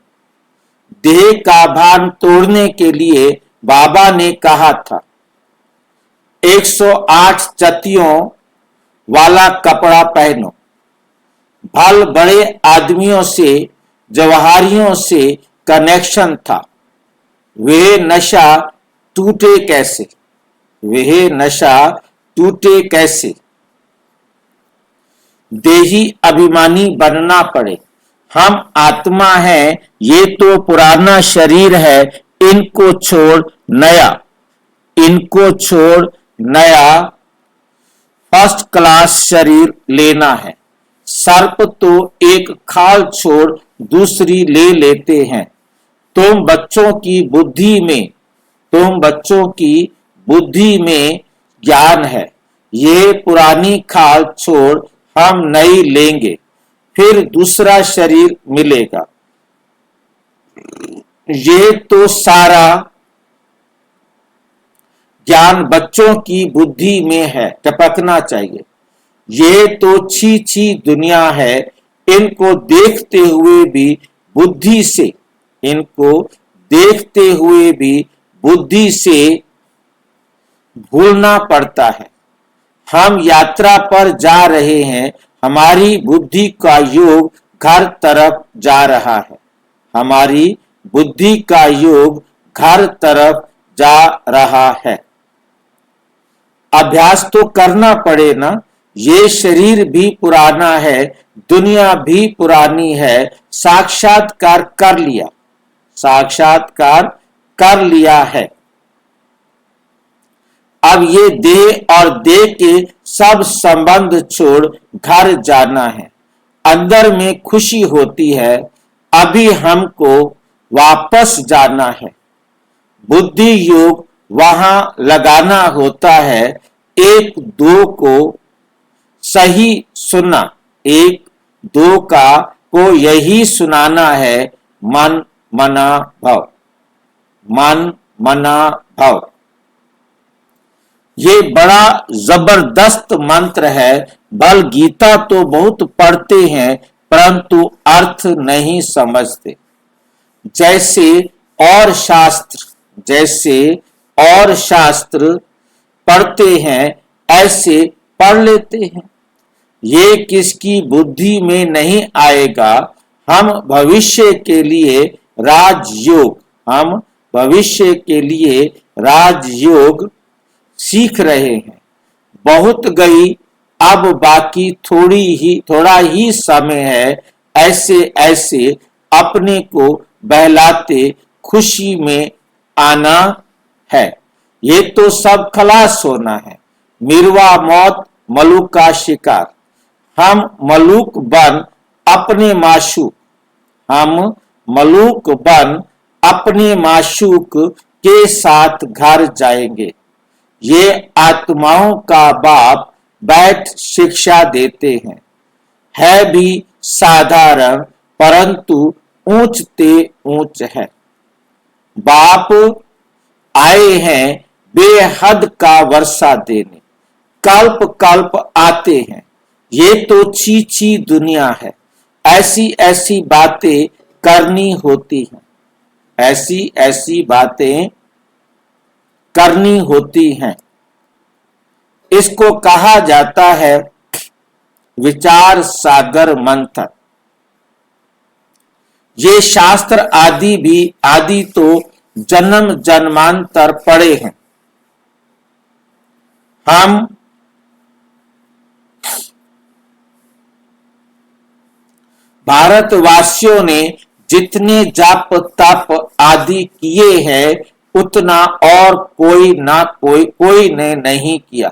देह का भान तोड़ने के लिए बाबा ने कहा था 108 चतियों वाला कपड़ा पहनो। भल बड़े आदमियों से, जवाहरियों से कनेक्शन था, वह नशा टूटे कैसे, वह नशा टूटे कैसे। देही अभिमानी बनना पड़े। हम आत्मा हैं, ये तो पुराना शरीर है, इनको छोड़ नया, इनको छोड़ नया फर्स्ट क्लास शरीर लेना है। सर्प तो एक खाल छोड़ दूसरी ले लेते हैं। तुम बच्चों की बुद्धि में, तुम बच्चों की बुद्धि में ज्ञान है, ये पुरानी खाल छोड़ हम नई लेंगे, फिर दूसरा शरीर मिलेगा। ये तो सारा ज्ञान बच्चों की बुद्धि में है, टपकना चाहिए। ये तो छी छी दुनिया है, इनको देखते हुए भी बुद्धि से, इनको देखते हुए भी बुद्धि से भूलना पड़ता है। हम यात्रा पर जा रहे हैं, हमारी बुद्धि का योग घर तरफ जा रहा है, हमारी बुद्धि का योग घर तरफ जा रहा है। अभ्यास तो करना पड़े ना, ये शरीर भी पुराना है, दुनिया भी पुरानी है, साक्षात्कार कर लिया, साक्षात्कार कर लिया है। अब ये देह और देह के सब संबंध छोड़ घर जाना है। अंदर में खुशी होती है, अभी हमको वापस जाना है। बुद्धि योग वहां लगाना होता है, एक दो को सही सुनना, एक दो का को यही सुनाना है, मन मना भव, मन मना भव। ये बड़ा जबरदस्त मंत्र है। बल गीता तो बहुत पढ़ते हैं परंतु अर्थ नहीं समझते। जैसे और शास्त्र पढ़ते हैं ऐसे पढ़ लेते हैं। ये किसकी बुद्धि में नहीं आएगा। हम भविष्य के लिए राजयोग सीख रहे हैं। बहुत गई, अब बाकी थोड़ा ही समय है। ऐसे ऐसे अपने को बहलाते खुशी में आना है। ये तो सब खलास होना है। मिरवा मौत मलूक का शिकार। हम मलूक बन अपने माशूक के साथ घर जाएंगे। ये आत्माओं का बाप बैठ शिक्षा देते हैं। है भी साधारण परंतु ऊंचते ऊंच है। बाप आए हैं बेहद का वर्षा देने, कल्प कल्प आते हैं। ये तो छी दुनिया है। ऐसी ऐसी बातें करनी होती हैं, ऐसी बातें करनी होती हैं। इसको कहा जाता है विचार सागर मंथन। ये शास्त्र आदि तो जन्म जन्मांतर पढ़े हैं। हम भारतवासियों ने जितने जाप तप आदि किए हैं उतना और कोई ने नहीं किया।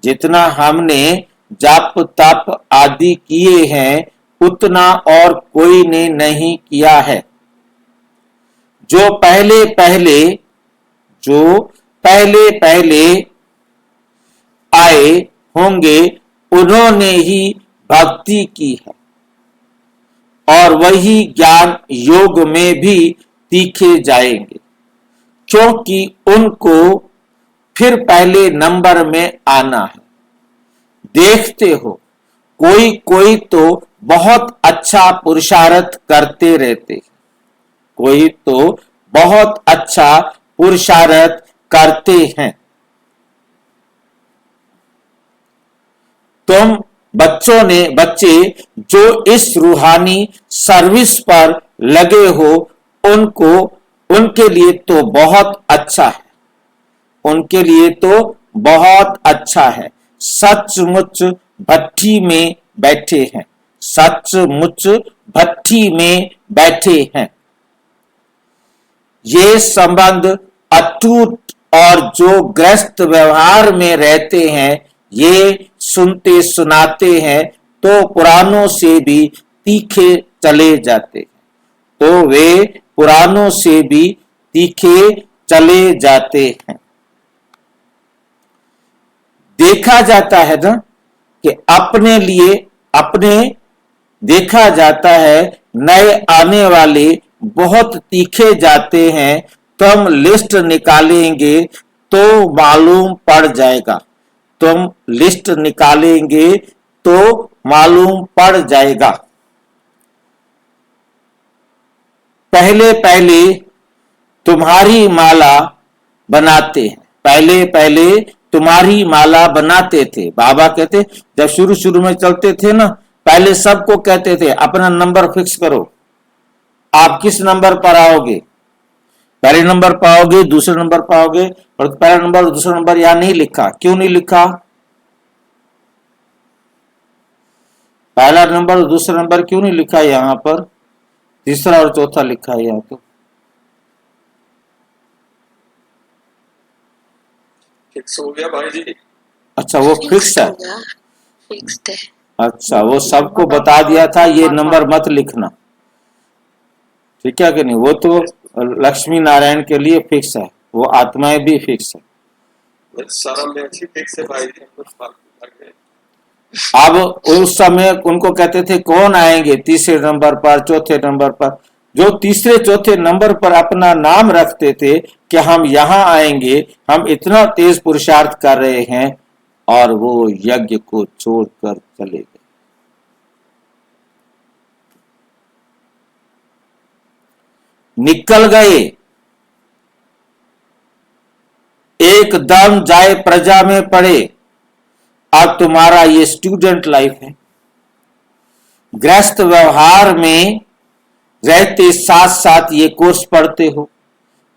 जितना हमने जाप तप आदि किए हैं उतना और कोई ने नहीं किया है। जो पहले पहले आए होंगे उन्होंने ही भक्ति की है और वही ज्ञान योग में भी तीखे जाएंगे, क्योंकि उनको फिर पहले नंबर में आना है। देखते हो कोई तो बहुत अच्छा पुरुषार्थ करते रहते, कोई तो बहुत अच्छा पुरुषार्थ करते हैं। तुम बच्चे जो इस रूहानी सर्विस पर लगे हो उनके लिए तो बहुत अच्छा है, उनके लिए तो बहुत अच्छा है। सचमुच भट्टी में बैठे हैं, सचमुच भट्टी में बैठे हैं। ये संबंध अटूट और जो ग्रस्त व्यवहार में रहते हैं ये सुनते सुनाते हैं तो पुराणों से भी तीखे चले जाते हैं, तो वे पुराणों से भी तीखे चले जाते हैं। देखा जाता है ना कि अपने देखा जाता है नए आने वाले बहुत तीखे जाते हैं। तुम लिस्ट निकालेंगे तो मालूम पड़ जाएगा, तुम लिस्ट निकालेंगे तो मालूम पड़ जाएगा। पहले तुम्हारी माला बनाते हैं, पहले तुम्हारी माला बनाते थे। बाबा कहते जब शुरू में चलते थे ना पहले सबको कहते थे अपना नंबर फिक्स करो, आप किस नंबर पर आओगे, पहले नंबर पर आओगे, दूसरे नंबर पर आओगे, और पहला नंबर और दूसरा नंबर यहां नहीं लिखा। क्यों नहीं लिखा? पहला नंबर और दूसरा नंबर क्यों नहीं लिखा यहां पर? तीसरा और चौथा लिखा है यहां तो। फिक्स हो गया भाई जी। अच्छा, वो फिक्स है। फिक्स्ड है। अच्छा, वो सबको बता दिया था ये नंबर मत लिखना, ठीक है कि नहीं? वो तो लक्ष्मी नारायण के लिए फिक्स है, वो आत्माएं भी फिक्स है। सारा में अच्छी फिक्स है भाई जी, हम लोग फालतू लग गए। अब उस समय उनको कहते थे कौन आएंगे तीसरे नंबर पर, चौथे नंबर पर। जो तीसरे चौथे नंबर पर अपना नाम रखते थे कि हम यहां आएंगे, हम इतना तेज पुरुषार्थ कर रहे हैं, और वो यज्ञ को छोड़कर चले गए। निकल गए, एकदम जाए प्रजा में पड़े। अब तुम्हारा ये स्टूडेंट लाइफ है, गृहस्थ व्यवहार में रहते साथ साथ ये कोर्स पढ़ते हो।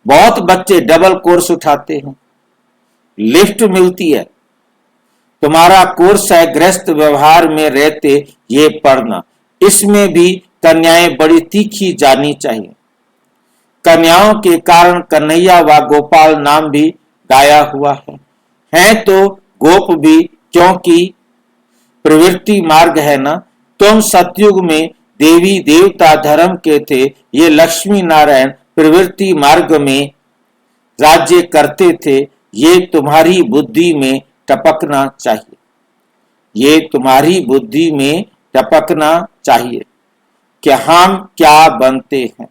बहुत बच्चे डबल कोर्स उठाते हैं, लिफ्ट मिलती है। तुम्हारा कोर्स है गृहस्थ व्यवहार में रहते ये पढ़ना। इसमें भी कन्याएं बड़ी तीखी जानी चाहिए। कन्याओं के कारण कन्हैया व गोपाल नाम भी गाया हुआ है तो गोप भी, क्योंकि प्रवृत्ति मार्ग है ना। तुम सतयुग में देवी देवता धर्म के थे, ये लक्ष्मी नारायण प्रवृत्ति मार्ग में राज्य करते थे। ये तुम्हारी बुद्धि में टपकना चाहिए, ये तुम्हारी बुद्धि में टपकना चाहिए कि हम क्या बनते हैं।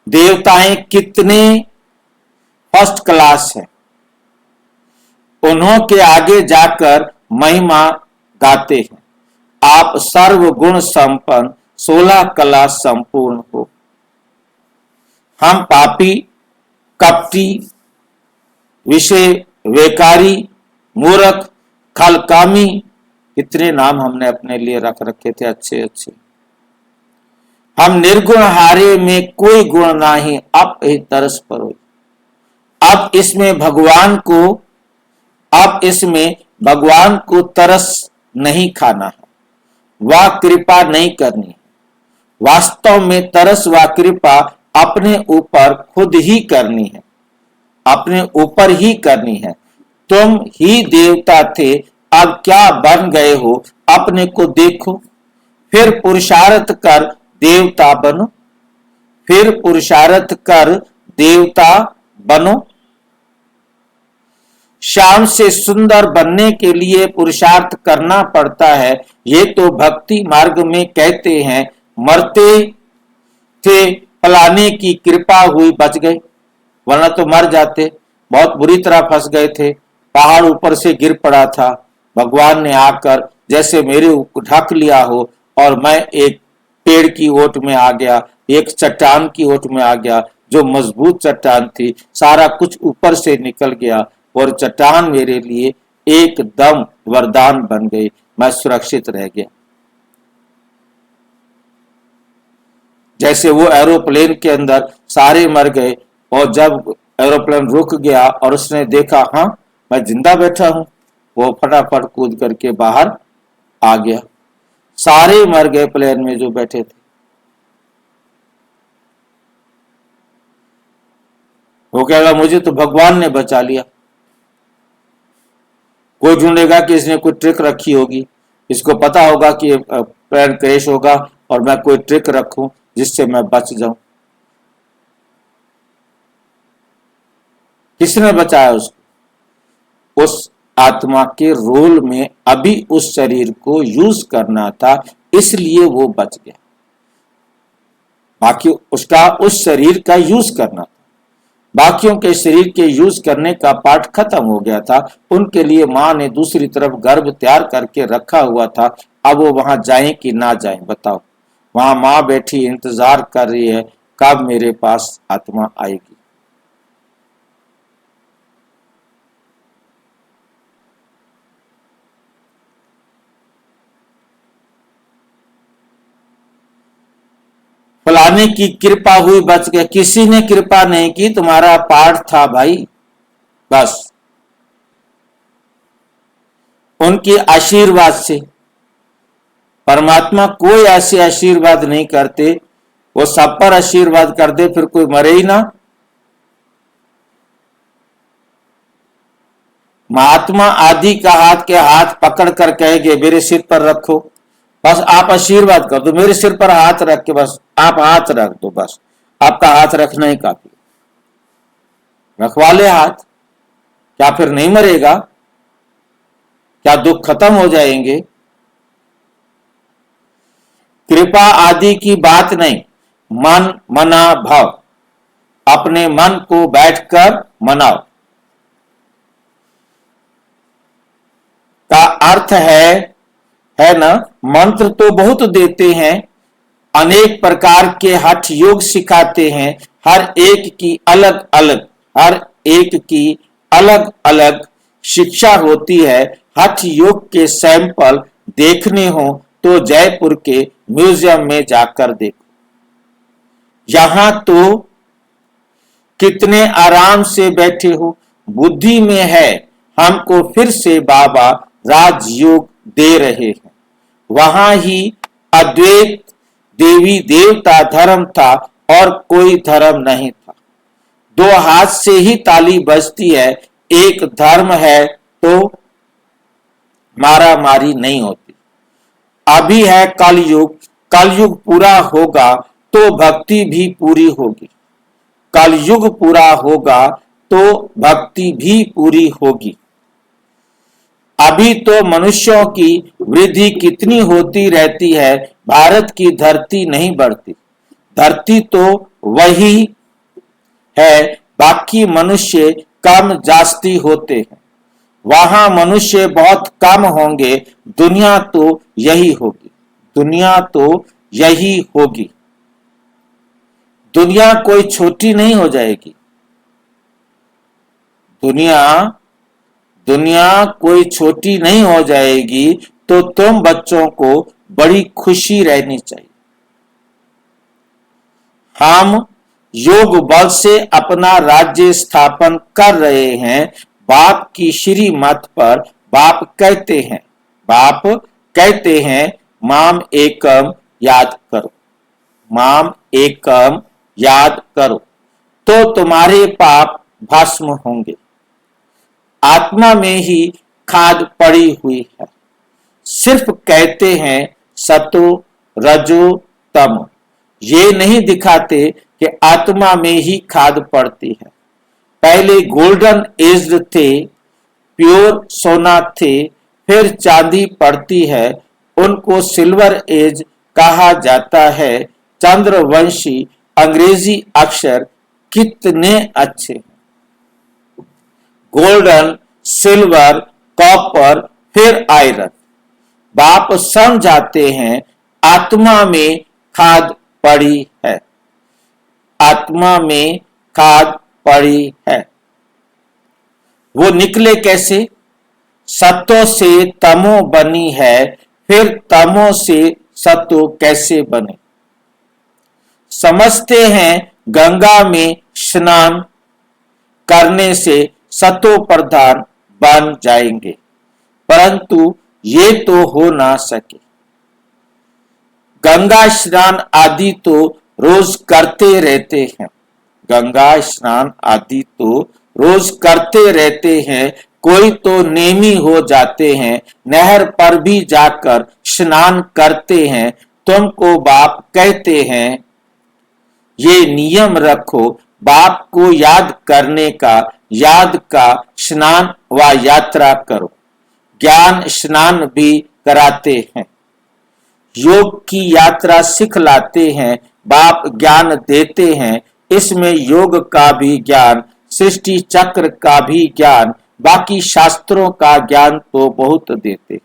देवताएं कितने फर्स्ट क्लास हैं, उन्हों के आगे जाकर महिमा गाते हैं। आप सर्वगुण संपन्न 16 कला संपूर्ण हो। हम पापी, कपटी, विषय वेकारी, मूर्ख, खलकामी, कितने नाम हमने अपने लिए रख रखे थे अच्छे अच्छे। हम निर्गुण हारे में कोई गुण नाही, अब ही तरस परो। अब इसमें भगवान को तरस नहीं खाना है, वह कृपा नहीं करनी है। वास्तव में तरस व कृपा अपने ऊपर खुद ही करनी है, अपने ऊपर ही करनी है। तुम ही देवता थे, अब क्या बन गए हो, अपने को देखो। फिर पुरुषार्थ कर देवता बनो, फिर पुरुषार्थ कर देवता बनो। श्याम से सुंदर बनने के लिए पुरुषार्थ करना पड़ता है, ये तो भक्ति मार्ग में कहते हैं। मरते थे, फलाने की कृपा हुई बच गए, वरना तो मर जाते। बहुत बुरी तरह फंस गए थे, पहाड़ ऊपर से गिर पड़ा था, भगवान ने आकर जैसे मेरे ढक लिया हो, और मैं एक पेड़ की ओट में आ गया, एक चट्टान की ओट में आ गया, जो मजबूत चट्टान थी। सारा कुछ ऊपर से निकल गया, और चट्टान मेरे लिए एकदम वरदान बन गई, मैं सुरक्षित रह गया। जैसे वो एरोप्लेन के अंदर सारे मर गए, और जब एरोप्लेन रुक गया और उसने देखा हाँ मैं जिंदा बैठा हूं, वो फटाफट कूद करके बाहर आ गया। सारे मर गए प्लेन में जो बैठे थे। वो कहेगा मुझे तो भगवान ने बचा लिया। कोई ढूंढेगा कि इसने कोई ट्रिक रखी होगी, इसको पता होगा कि प्लेन क्रैश होगा और मैं कोई ट्रिक रखूं जिससे मैं बच जाऊं। किसने बचाया उसको? उस आत्मा के रोल में अभी उस शरीर को यूज करना था, इसलिए वो बच गया। बाकी उसका उस शरीर का यूज करना था, बाकियों के शरीर के यूज करने का पार्ट खत्म हो गया था। उनके लिए माँ ने दूसरी तरफ गर्भ तैयार करके रखा हुआ था। अब वो वहां जाएं कि ना जाएं बताओ? वहां माँ बैठी इंतजार कर रही है, कब मेरे पास आत्मा आएगी। बचाने की कृपा हुई, बच गए। किसी ने कृपा नहीं की, तुम्हारा पाठ था भाई, बस उनके आशीर्वाद से। परमात्मा कोई ऐसे आशीर्वाद नहीं करते, वो सब पर आशीर्वाद कर दे, फिर कोई मरे ही ना। महात्मा आदि का हाथ के हाथ पकड़ कर कहेंगे मेरे सिर पर रखो, बस आप आशीर्वाद कर दो, मेरे सिर पर हाथ रख के बस आप हाथ रख दो, बस आपका हाथ रखना ही काफी। रखवा ले हाथ, क्या फिर नहीं मरेगा? क्या दुख खत्म हो जाएंगे? कृपा आदि की बात नहीं, मन मना भाव, अपने मन को बैठकर मनाओ का अर्थ है ना। मंत्र तो बहुत देते हैं, अनेक प्रकार के हठ योग सिखाते हैं, हर एक की अलग अलग शिक्षा होती है। हठ योग के सैंपल देखने हो तो जयपुर के म्यूजियम में जाकर देखो, यहां तो कितने आराम से बैठे हो। बुद्धि में है, हमको फिर से बाबा राजयोग दे रहे हैं। वहां ही अद्वैत देवी देवता धर्म था और कोई धर्म नहीं था। दो हाथ से ही ताली बजती है, एक धर्म है तो मारा मारी नहीं होती। अभी है कलयुग, कलयुग पूरा होगा तो भक्ति भी पूरी होगी। कलयुग पूरा होगा तो भक्ति भी पूरी होगी। अभी तो मनुष्यों की वृद्धि कितनी होती रहती है, भारत की धरती नहीं बढ़ती। धरती तो वही है, बाकी मनुष्य कम जास्ती होते हैं। वहां मनुष्य बहुत कम होंगे, दुनिया तो यही होगी, दुनिया तो यही होगी। दुनिया कोई छोटी नहीं हो जाएगी, दुनिया कोई छोटी नहीं हो जाएगी। तो तुम बच्चों को बड़ी खुशी रहनी चाहिए। हम योग बल से अपना राज्य स्थापन कर रहे हैं। बाप की श्रीमत पर बाप कहते हैं माम एकम याद करो, माम एकम याद करो तो तुम्हारे पाप भस्म होंगे। आत्मा में ही खाद पड़ी हुई है, सिर्फ कहते हैं सतो रजो तम, ये नहीं दिखाते कि आत्मा में ही खाद पड़ती है। पहले गोल्डन एज थे, प्योर सोना थे, फिर चांदी पड़ती है, उनको सिल्वर एज कहा जाता है। चंद्रवंशी अंग्रेजी अक्षर कितने अच्छे हैं, गोल्डन, सिल्वर, कॉपर, फिर आयरन। बाप समझाते हैं आत्मा में खाद पड़ी है, आत्मा में खाद पड़ी है। वो निकले कैसे? सत्व से तमो बनी है, फिर तमो से सत्व कैसे बने? समझते हैं गंगा में स्नान करने से सतो प्रधान बन जाएंगे, परंतु ये तो हो ना सके। गंगा स्नान आदि तो रोज करते रहते हैं, गंगा स्नान आदि तो रोज करते रहते हैं। कोई तो नेमी हो जाते हैं, नहर पर भी जाकर स्नान करते हैं। तुमको बाप कहते हैं ये नियम रखो, बाप को याद करने का, याद का स्नान व यात्रा करो। ज्ञान स्नान भी कराते हैं, योग की यात्रा सिखलाते हैं, बाप ज्ञान देते हैं। इसमें योग का भी ज्ञान, सृष्टि चक्र का भी ज्ञान, बाकी शास्त्रों का ज्ञान तो बहुत देते हैं।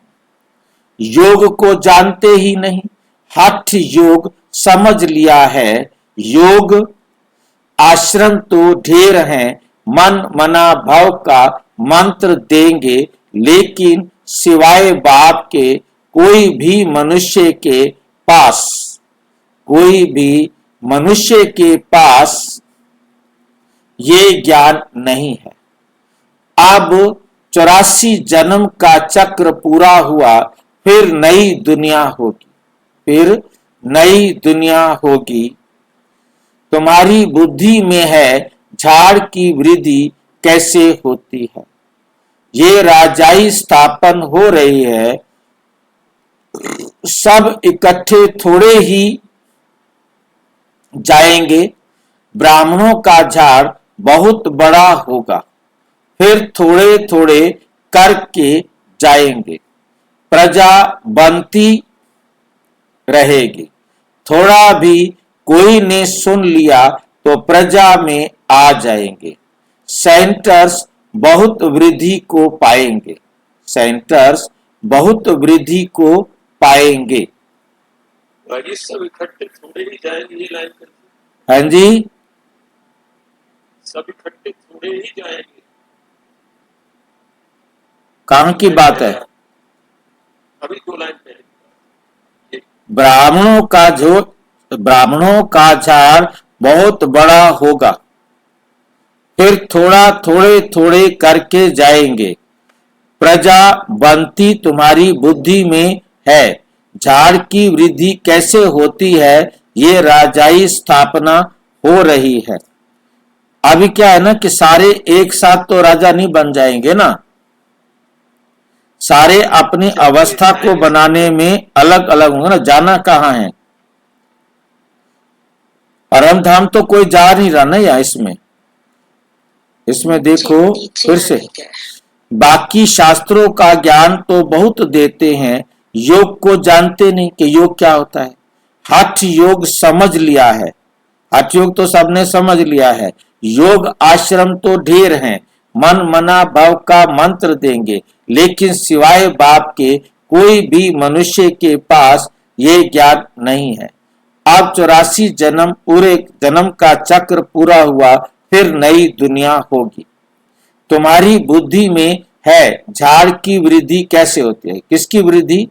योग को जानते ही नहीं, हठ योग समझ लिया है। योग आश्रम तो ढेर हैं, मन मना भाव का मंत्र देंगे, लेकिन सिवाय बाप के कोई भी मनुष्य के पास, कोई भी मनुष्य के पास ये ज्ञान नहीं है। अब 84 जन्म का चक्र पूरा हुआ, फिर नई दुनिया होगी, फिर नई दुनिया होगी। तुम्हारी बुद्धि में है झाड़ की वृद्धि कैसे होती है। ये राजाई स्थापन हो रही है। सब इकट्ठे थोड़े ही जाएंगे। ब्राह्मणों का झाड़ बहुत बड़ा होगा, फिर थोड़े थोड़े करके जाएंगे। प्रजा बनती रहेगी। थोड़ा भी कोई ने सुन लिया तो प्रजा में आ जाएंगे। सेंटर्स बहुत वृद्धि को पाएंगे। सेंटर्स बहुत वृद्धि को पाएंगे। भाई सब इकट्ठे थोड़े ही जाएंगे, ये लाइन करके हाँ जी, सब इकट्ठे थोड़े ही जाएंगे। कहाँ की बात है? अभी 2 लाइन पहले ब्राह्मणों का झाड़ बहुत बड़ा होगा, फिर थोड़े थोड़े करके जाएंगे। प्रजा बनती तुम्हारी बुद्धि में है। झाड़ की वृद्धि कैसे होती है, ये राजाई स्थापना हो रही है। अभी क्या है ना कि सारे एक साथ तो राजा नहीं बन जाएंगे ना, सारे अपनी अवस्था को बनाने में अलग अलग होंगे ना। जाना कहाँ है? परम धाम तो कोई जा नहीं रहा ना या इसमें देखो फिर से, बाकी शास्त्रों का ज्ञान तो बहुत देते हैं, योग को जानते नहीं कि योग क्या होता है। हठ योग समझ लिया है, हठ योग तो सबने समझ लिया है। योग आश्रम तो ढेर हैं, मन मना भव का मंत्र देंगे, लेकिन सिवाय बाप के कोई भी मनुष्य के पास ये ज्ञान नहीं है। अब 84 जन्म का चक्र पूरा हुआ, फिर नई दुनिया होगी। तुम्हारी बुद्धि में है झाड़ की वृद्धि कैसे होती है। किसकी वृद्धि?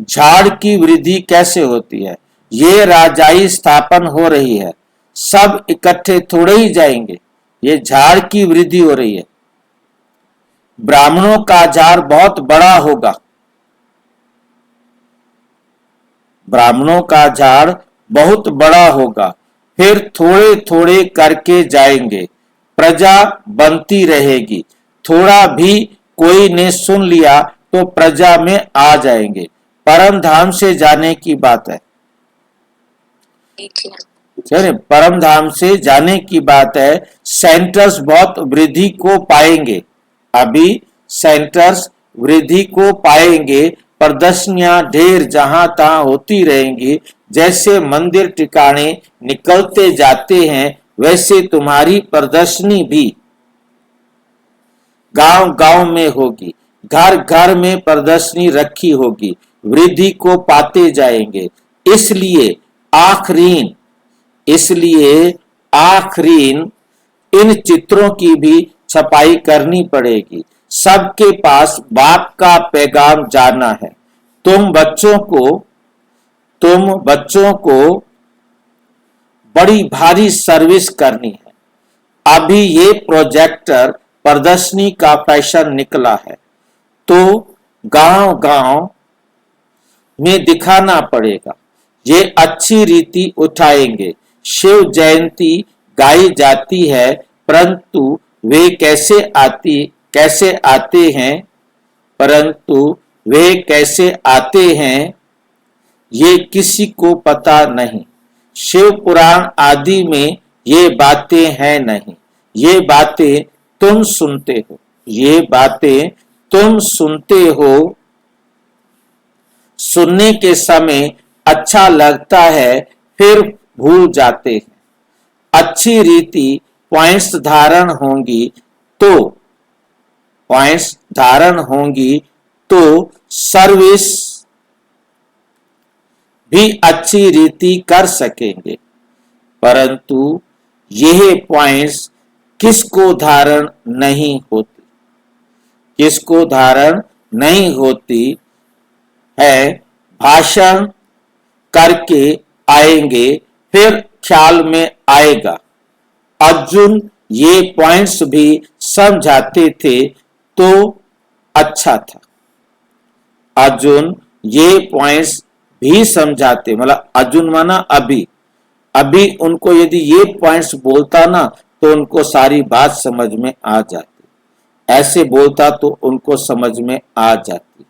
झाड़ की वृद्धि कैसे होती है। ये राजाई स्थापन हो रही है। सब इकट्ठे थोड़े ही जाएंगे। ये झाड़ की वृद्धि हो रही है। ब्राह्मणों का झाड़ बहुत बड़ा होगा। ब्राह्मणों का झाड़ बहुत बड़ा होगा, फिर थोड़े थोड़े करके जाएंगे। प्रजा बनती रहेगी। थोड़ा भी कोई ने सुन लिया तो प्रजा में आ जाएंगे। परम धाम से जाने की बात है। चलिए, परम धाम से जाने की बात है। सेंटर्स बहुत वृद्धि को पाएंगे। अभी सेंटर्स वृद्धि को पाएंगे। प्रदर्शनियां ढेर जहां तहां होती रहेंगी। जैसे मंदिर टिकाणे निकलते जाते हैं, वैसे तुम्हारी प्रदर्शनी भी गांव गांव में होगी। घर घर में प्रदर्शनी रखी होगी। वृद्धि को पाते जाएंगे। इसलिए आखरीन इन चित्रों की भी छपाई करनी पड़ेगी। सबके पास बाप का पैगाम जाना है। तुम बच्चों को बड़ी भारी सर्विस करनी है। अभी ये प्रोजेक्टर प्रदर्शनी का फैशन निकला है, तो गांव गांव में दिखाना पड़ेगा। ये अच्छी रीति उठाएंगे। शिव जयंती गाई जाती है, परंतु वे कैसे आते हैं ये किसी को पता नहीं। शिव पुराण आदि में ये बातें हैं नहीं। ये बातें तुम सुनते हो। सुनने के समय अच्छा लगता है, फिर भूल जाते हैं। अच्छी रीति पॉइंट्स धारण होंगी तो सर्विस भी अच्छी रीति कर सकेंगे। परंतु यह पॉइंट्स किसको धारण नहीं होती है। भाषण करके आएंगे, फिर ख्याल में आएगा। अर्जुन ये पॉइंट्स भी समझाते थे तो अच्छा था। अर्जुन ये पॉइंट्स भी समझाते, मतलब अर्जुन माना अभी उनको यदि ये पॉइंट्स बोलता ना तो उनको सारी बात समझ में आ जाती, ऐसे बोलता तो उनको समझ में आ जाती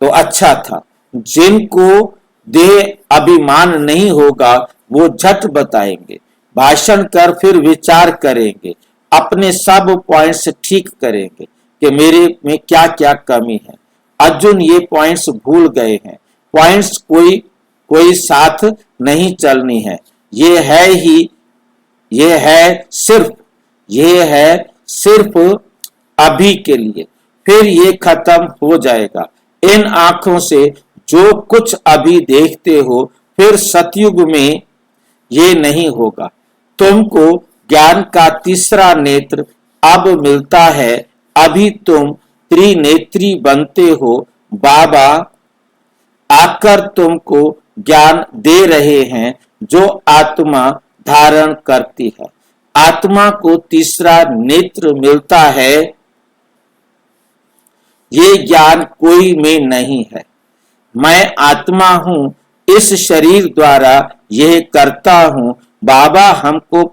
तो अच्छा था। जिनको देह अभिमान नहीं होगा वो झट बताएंगे, भाषण कर फिर विचार करेंगे, अपने सब पॉइंट्स ठीक करेंगे कि मेरे में क्या क्या कमी है। अर्जुन ये पॉइंट्स भूल गए हैं। पॉइंट्स कोई साथ नहीं चलनी है, ये है सिर्फ अभी के लिए, फिर ये खत्म हो जाएगा। इन आंखों से जो कुछ अभी देखते हो फिर सतयुग में ये नहीं होगा। तुमको ज्ञान का तीसरा नेत्र अब मिलता है, अभी तुम त्रिनेत्री बनते हो। बाबा आकर तुमको ज्ञान दे रहे हैं जो आत्मा धारण करती है। आत्मा को तीसरा नेत्र मिलता है, ये ज्ञान कोई में नहीं है। मैं आत्मा हूं, इस शरीर द्वारा यह करता हूं। बाबा हमको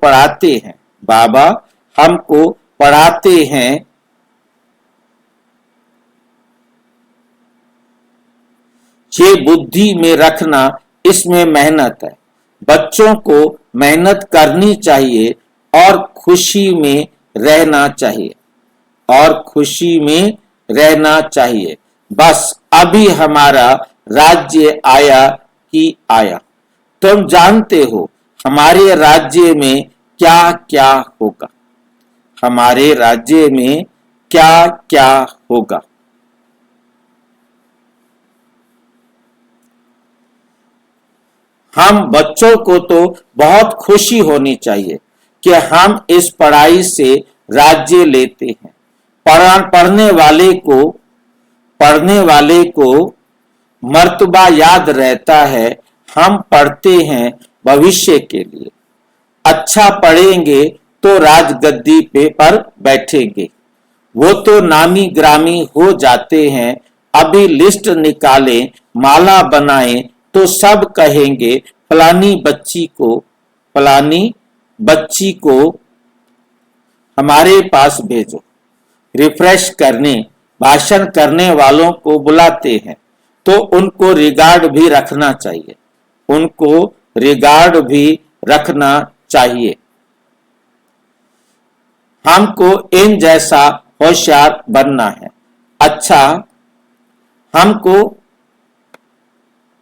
पढ़ाते हैं ये बुद्धि में रखना, इसमें मेहनत है। बच्चों को मेहनत करनी चाहिए और खुशी में रहना चाहिए। बस अभी हमारा राज्य आया कि आया। तुम जानते हो हमारे राज्य में क्या क्या होगा। हम बच्चों को तो बहुत खुशी होनी चाहिए कि हम इस पढ़ाई से राज्य लेते हैं। पढ़ने वाले को मर्तबा याद रहता है। हम पढ़ते हैं भविष्य के लिए। अच्छा पढ़ेंगे तो राजगद्दी पर बैठेंगे। वो तो नामी ग्रामी हो जाते हैं। अभी लिस्ट निकालें, माला बनाएं तो सब कहेंगे फलानी बच्ची को हमारे पास भेजो। रिफ्रेश करने, भाषण करने वालों को बुलाते हैं तो उनको रिगार्ड भी रखना चाहिए। हमको इन जैसा होशियार बनना है।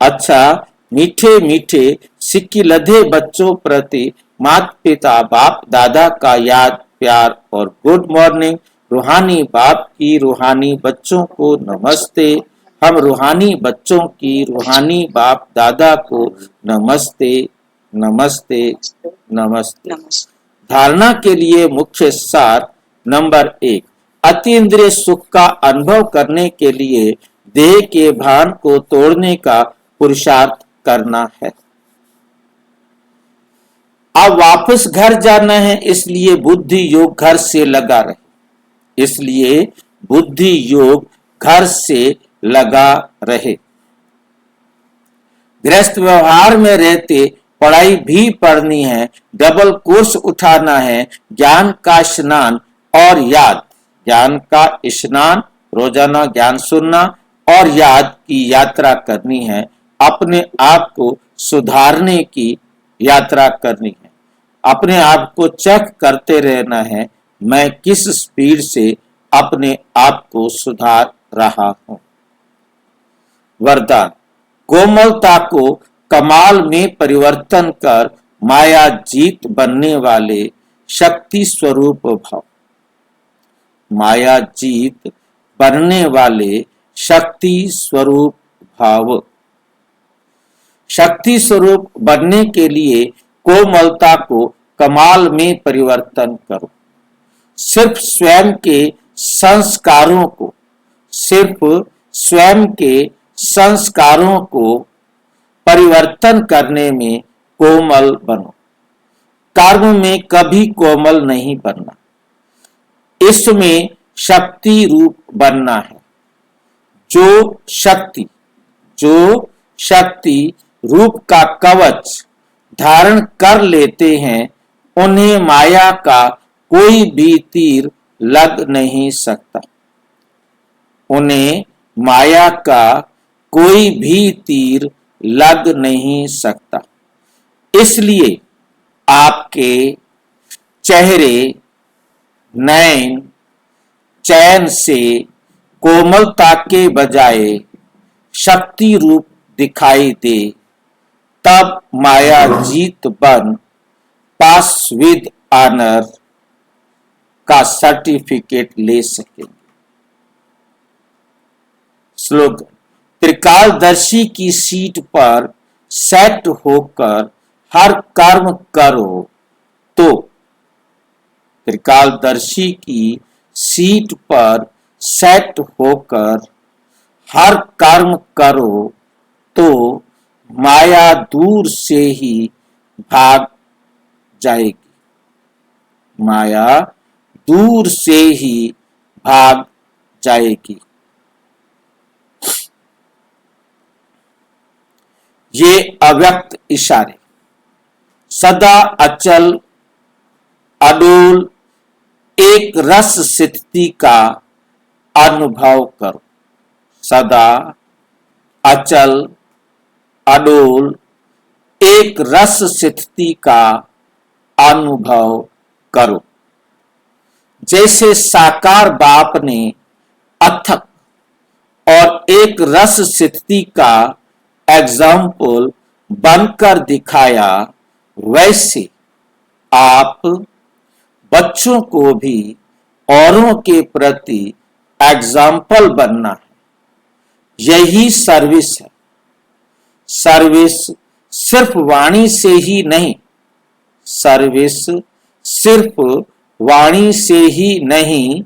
अच्छा मीठे मीठे सिक्की लधे बच्चों प्रति माता पिता बाप दादा का याद प्यार और गुड मॉर्निंग। रूहानी बाप की रूहानी बच्चों को नमस्ते। हम रूहानी बच्चों की रूहानी बाप दादा को नमस्ते नमस्ते नमस्ते। नमस्ते। धारणा के लिए मुख्य सार नंबर 1, अतीन्द्रिय सुख का अनुभव करने के लिए देह के भान को तोड़ने का पुरुषार्थ करना है। अब वापस घर जाना है, इसलिए बुद्धि योग घर से लगा रहे। गृहस्थ व्यवहार में रहते पढ़ाई भी पढ़नी है, डबल कोर्स उठाना है। ज्ञान का स्नान, रोजाना ज्ञान सुनना और याद की यात्रा करनी है। अपने आप को सुधारने की यात्रा करनी है। अपने आप को चेक करते रहना है, मैं किस स्पीड से अपने आप को सुधार रहा हूं। वरदान, कोमलता को कमाल में परिवर्तन कर माया जीत बनने वाले शक्ति स्वरूप भाव। शक्ति स्वरूप बनने के लिए कोमलता को कमाल में परिवर्तन करो। सिर्फ स्वयं के संस्कारों को परिवर्तन करने में कोमल बनो। कर्म में कभी कोमल नहीं बनना, इसमें शक्ति रूप बनना है। जो शक्ति रूप का कवच धारण कर लेते हैं, उन्हें माया का कोई भी तीर लग नहीं सकता। उन्हें माया का कोई भी तीर लग नहीं सकता। इसलिए आपके चेहरे, नयन, चैन से कोमलता के बजाय शक्ति रूप दिखाई दे, तब माया जीत बन पास विद ऑनर का सर्टिफिकेट ले सकेंगे। स्लोगन: त्रिकालदर्शी की सीट पर सेट होकर हर कर्म करो तो, त्रिकालदर्शी की सीट पर सेट होकर हर कर्म करो तो माया दूर से ही भाग जाएगी। माया दूर से ही भाग जाएगी। ये अव्यक्त इशारे सदा अचल अडोल एक रस स्थिति का अनुभव करो। सदा अचल अडोल एक रस स्थिति का अनुभव करो। जैसे साकार बाप ने अथक और एक रस स्थिति का एग्जाम्पल बनकर दिखाया, वैसे आप बच्चों को भी औरों के प्रति एग्जाम्पल बनना है। यही सर्विस है। सर्विस सिर्फ वाणी से ही नहीं, सर्विस सिर्फ वाणी से ही नहीं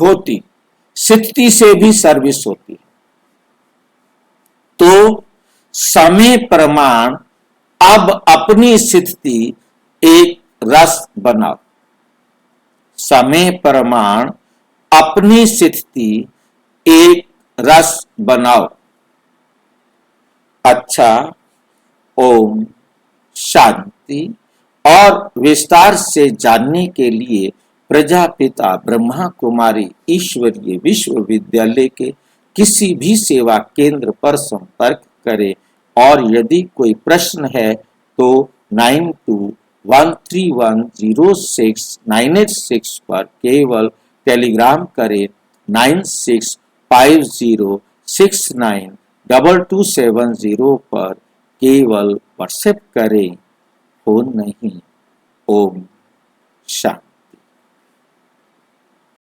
होती, स्थिति से भी सर्विस होती है। तो समय प्रमाण अब अपनी स्थिति एक रस बनाओ। समय प्रमाण अपनी स्थिति एक रस बनाओ। अच्छा, ओम शांति। और विस्तार से जानने के लिए प्रजापिता ब्रह्मा कुमारी ईश्वरीय विश्वविद्यालय के किसी भी सेवा केंद्र पर संपर्क करें। और यदि कोई प्रश्न है तो 9213106986 पर केवल टेलीग्राम करें। 9650692270 पर केवल व्हाट्सएप करें, फोन नहीं। ओम शांति।